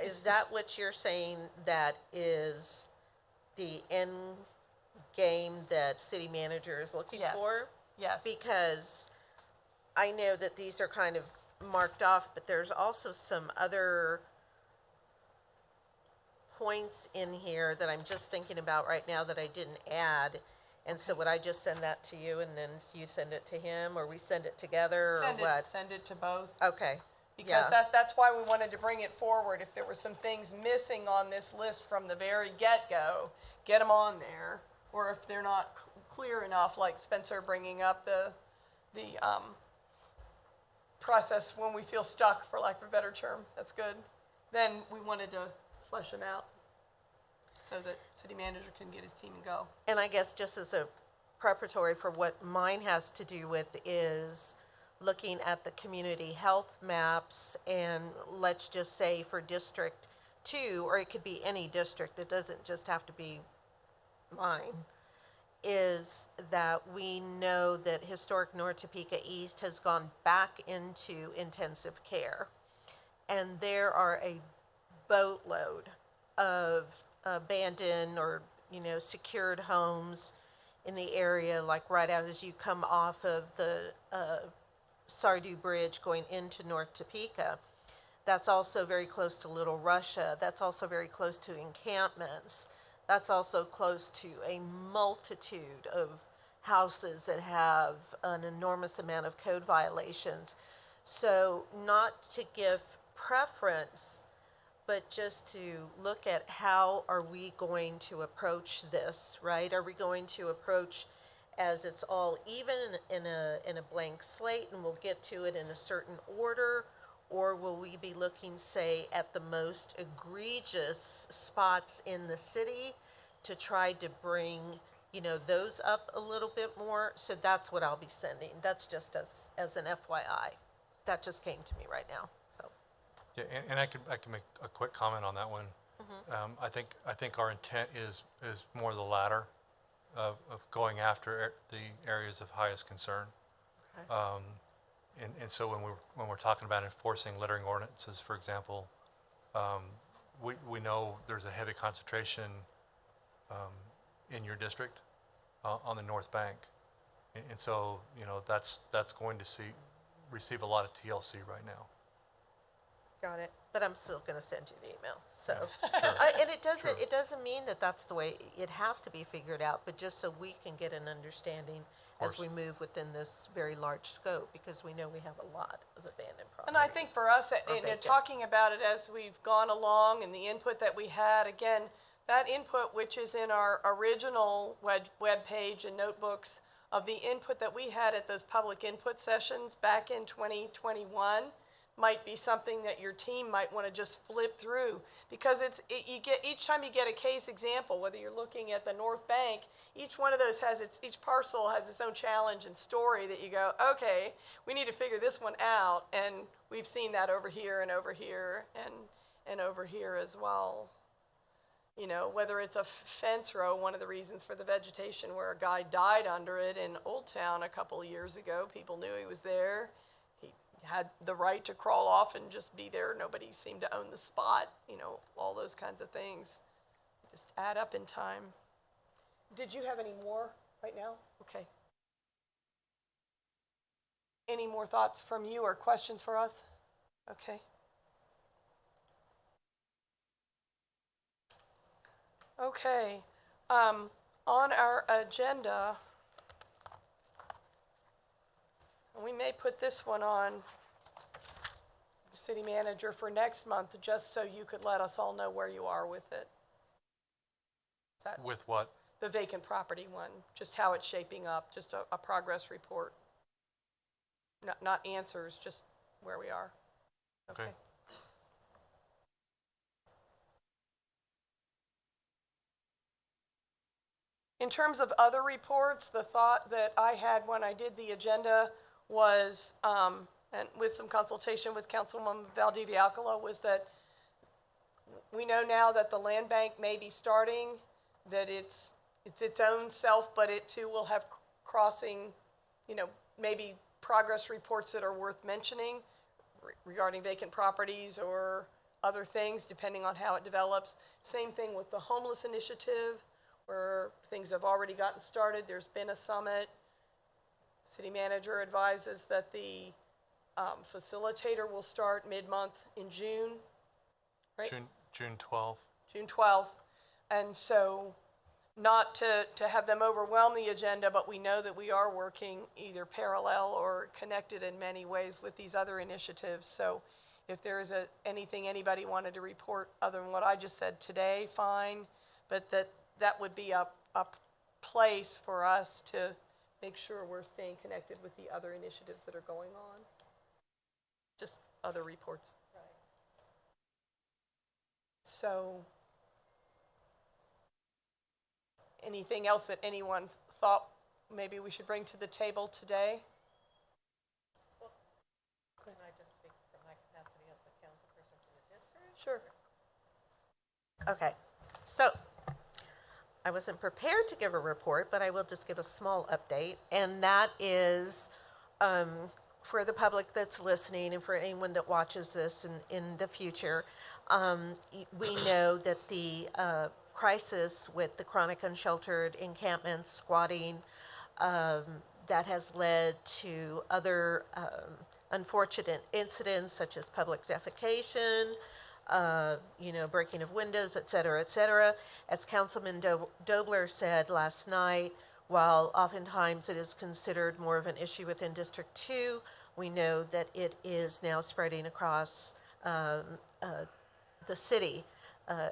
is that what you're saying that is the end game that city manager is looking Yes. for? Yes. Because I know that these are kind of marked off, but there's also some other points in here that I'm just thinking about right now that I didn't add. And so would I just send that to you and then you send it to him, or we send it together, or what? Send it to both. Okay. Because Yeah. that's why we wanted to bring it forward. If there were some things missing on this list from the very get-go, get them on there. Or if they're not clear enough, like Spencer bringing up the process when we feel stuck, for lack of a better term, that's good. Then we wanted to flesh them out so that city manager can get his team and go. And I guess just as a preparatory for what mine has to do with is looking at the community health maps, and let's just say for District Two, or it could be any district, it doesn't just have to be mine, is that we know that Historic North Topeka East has gone back into intensive care. And there are a boatload of abandoned or, secured homes in the area, like right as you come off of the Sardu Bridge going into North Topeka. That's also very close to Little Russia. That's also very close to encampments. That's also close to a multitude of houses that have an enormous amount of code violations. So not to give preference, but just to look at how are we going to approach this, right? Are we going to approach as it's all even in a blank slate and we'll get to it in a certain order? Or will we be looking, say, at the most egregious spots in the city to try to bring, those up a little bit more? So that's what I'll be sending. That's just as an FYI. That just came to me right now, so. Yeah, and I can make a quick comment on that one. I think our intent is more the latter of going after the areas of highest concern. Okay. And so when we're talking about enforcing littering ordinances, for example, we know there's a heavy concentration in your district on the North Bank, and so that's going to receive a lot of TLC right now. Got it. But I'm still going to send you the email. So, Sure. and it doesn't mean that that's the way it has to be figured out, but just so we can get an understanding as we move within this very large scope, because we know we have a lot of abandoned properties. And I think for us, or in vacant. talking about it as we've gone along and the input that we had, again, that input, which is in our original web page and notebooks of the input that we had at those public input sessions back in 2021, might be something that your team might want to just flip through, because each time you get a case example, whether you're looking at the North Bank, each one of those each parcel has its own challenge and story that you go, okay, we need to figure this one out, and we've seen that over here and over here and over here as well. Whether it's a fence row, one of the reasons for the vegetation where a guy died under it in Old Town a couple of years ago, people knew he was there. He had the right to crawl off and just be there. Nobody seemed to own the spot, all those kinds of things just add up in time. Did you have any more right now? Okay. Any more thoughts from you or questions for us? Okay. Okay, on our agenda, we may put this one on, city manager, for next month, just so you could let us all know where you are with it. With what? The vacant property one, just how it's shaping up, just a progress report. Not answers, just where we are. Okay. In terms of other reports, the thought that I had when I did the agenda was, and with some consultation with Councilwoman Valdivia Alcala, was that we know now that the land bank may be starting, that it's its own self, but it too will have crossing, maybe progress reports that are worth mentioning regarding vacant properties or other things, depending on how it develops. Same thing with the homeless initiative, where things have already gotten started. There's been a summit. City manager advises that the facilitator will start mid-month in June, right? June 12th. June 12th. And so not to have them overwhelm the agenda, but we know that we are working either parallel or connected in many ways with these other initiatives. So if there is anything anybody wanted to report other than what I just said today, fine. But that would be a place for us to make sure we're staying connected with the other initiatives that are going on. Just other reports. Right. So, anything else that anyone thought maybe we should bring to the table today? Well, can I just speak from my capacity as a council person for the district? Sure. Okay, so I wasn't prepared to give a report, but I will just give a small update, and that is for the public that's listening and for anyone that watches this in the future. We know that the crisis with the chronic unsheltered encampments, squatting, that has led to other unfortunate incidents such as public defecation, breaking of windows, et cetera, et cetera. As Councilman Dobler said last night, while oftentimes it is considered more of an issue within District 2, we know that it is now spreading across the city.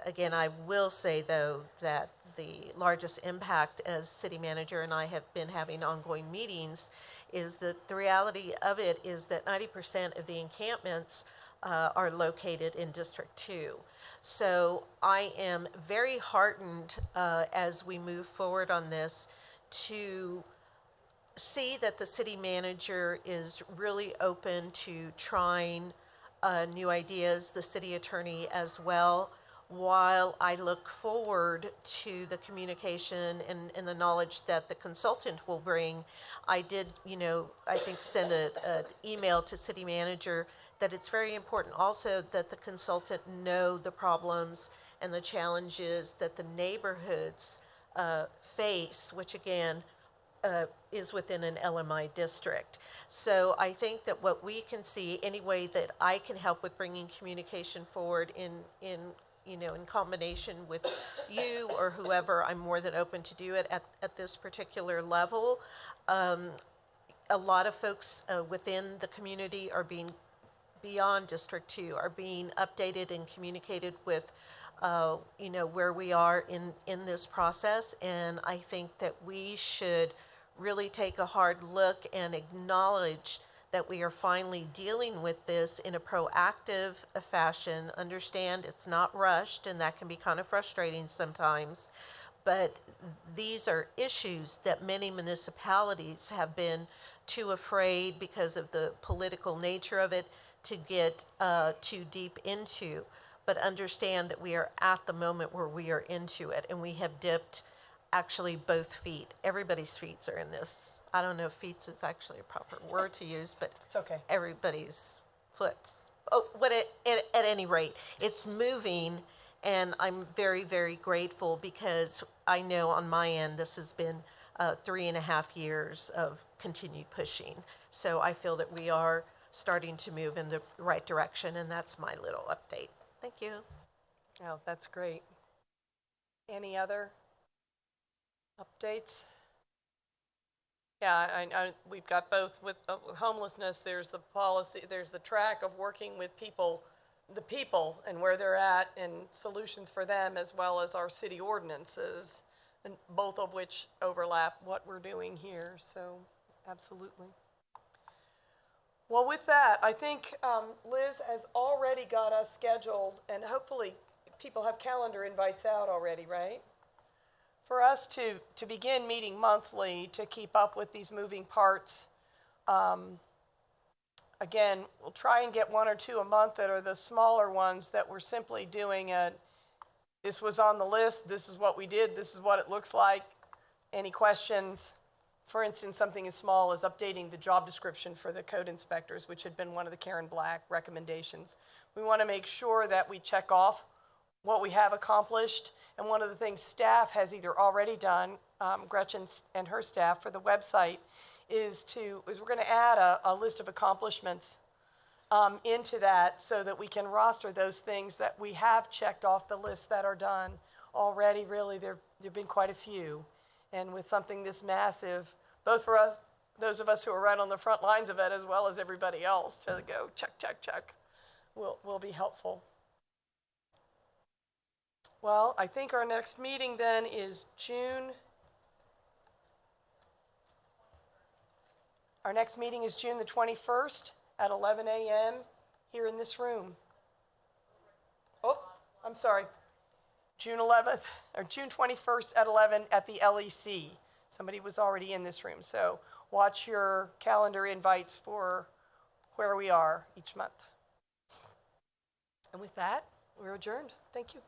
Again, I will say, though, that the largest impact as city manager, and I have been having ongoing meetings, is that the reality of it is that 90% of the encampments are located in District 2. So I am very heartened as we move forward on this to see that the city manager is really open to trying new ideas, the city attorney as well, while I look forward to the communication and the knowledge that the consultant will bring. I did, I think send an email to city manager that it's very important also that the consultant know the problems and the challenges that the neighborhoods face, which again, is within an LMI district. So I think that what we can see, any way that I can help with bringing communication forward in combination with you or whoever, I'm more than open to do it at this particular level. A lot of folks within the community are being, beyond District 2, are being updated and communicated with where we are in this process. And I think that we should really take a hard look and acknowledge that we are finally dealing with this in a proactive fashion. Understand it's not rushed, and that can be kind of frustrating sometimes. But these are issues that many municipalities have been too afraid because of the political nature of it to get too deep into. But understand that we are at the moment where we are into it, and we have dipped actually both feet. Everybody's feet are in this. I don't know if feet is actually a proper word to use, but It's okay. everybody's foot. Oh, at any rate, it's moving, and I'm very, very grateful because I know on my end this has been 3.5 years of continued pushing. So I feel that we are starting to move in the right direction, and that's my little update. Thank you. Oh, that's great. Any other updates? Yeah, we've got both with homelessness. There's the policy, there's the track of working with the people and where they're at and solutions for them, as well as our city ordinances, and both of which overlap what we're doing here. So absolutely. Well, with that, I think Liz has already got us scheduled, and hopefully people have calendar invites out already, right? For us to begin meeting monthly to keep up with these moving parts. Again, we'll try and get 1 or 2 a month that are the smaller ones that we're simply doing this was on the list, this is what we did, this is what it looks like. Any questions? For instance, something as small as updating the job description for the code inspectors, which had been one of the Karen Black recommendations. We want to make sure that we check off what we have accomplished. And one of the things staff has either already done, Gretchen and her staff for the website, is we're going to add a list of accomplishments into that so that we can roster those things that we have checked off the list that are done already. Really, there've been quite a few. And with something this massive, both for us, those of us who are right on the front lines of it, as well as everybody else, to go check, check, check, will be helpful. Well, I think our next meeting then is June. Our next meeting is June the 21st at 11 a.m. here in this room. Oh, I'm sorry. June 11th, or June 21st at 11 at the LEC. Somebody was already in this room, so watch your calendar invites for where we are each month. And with that, we're adjourned. Thank you.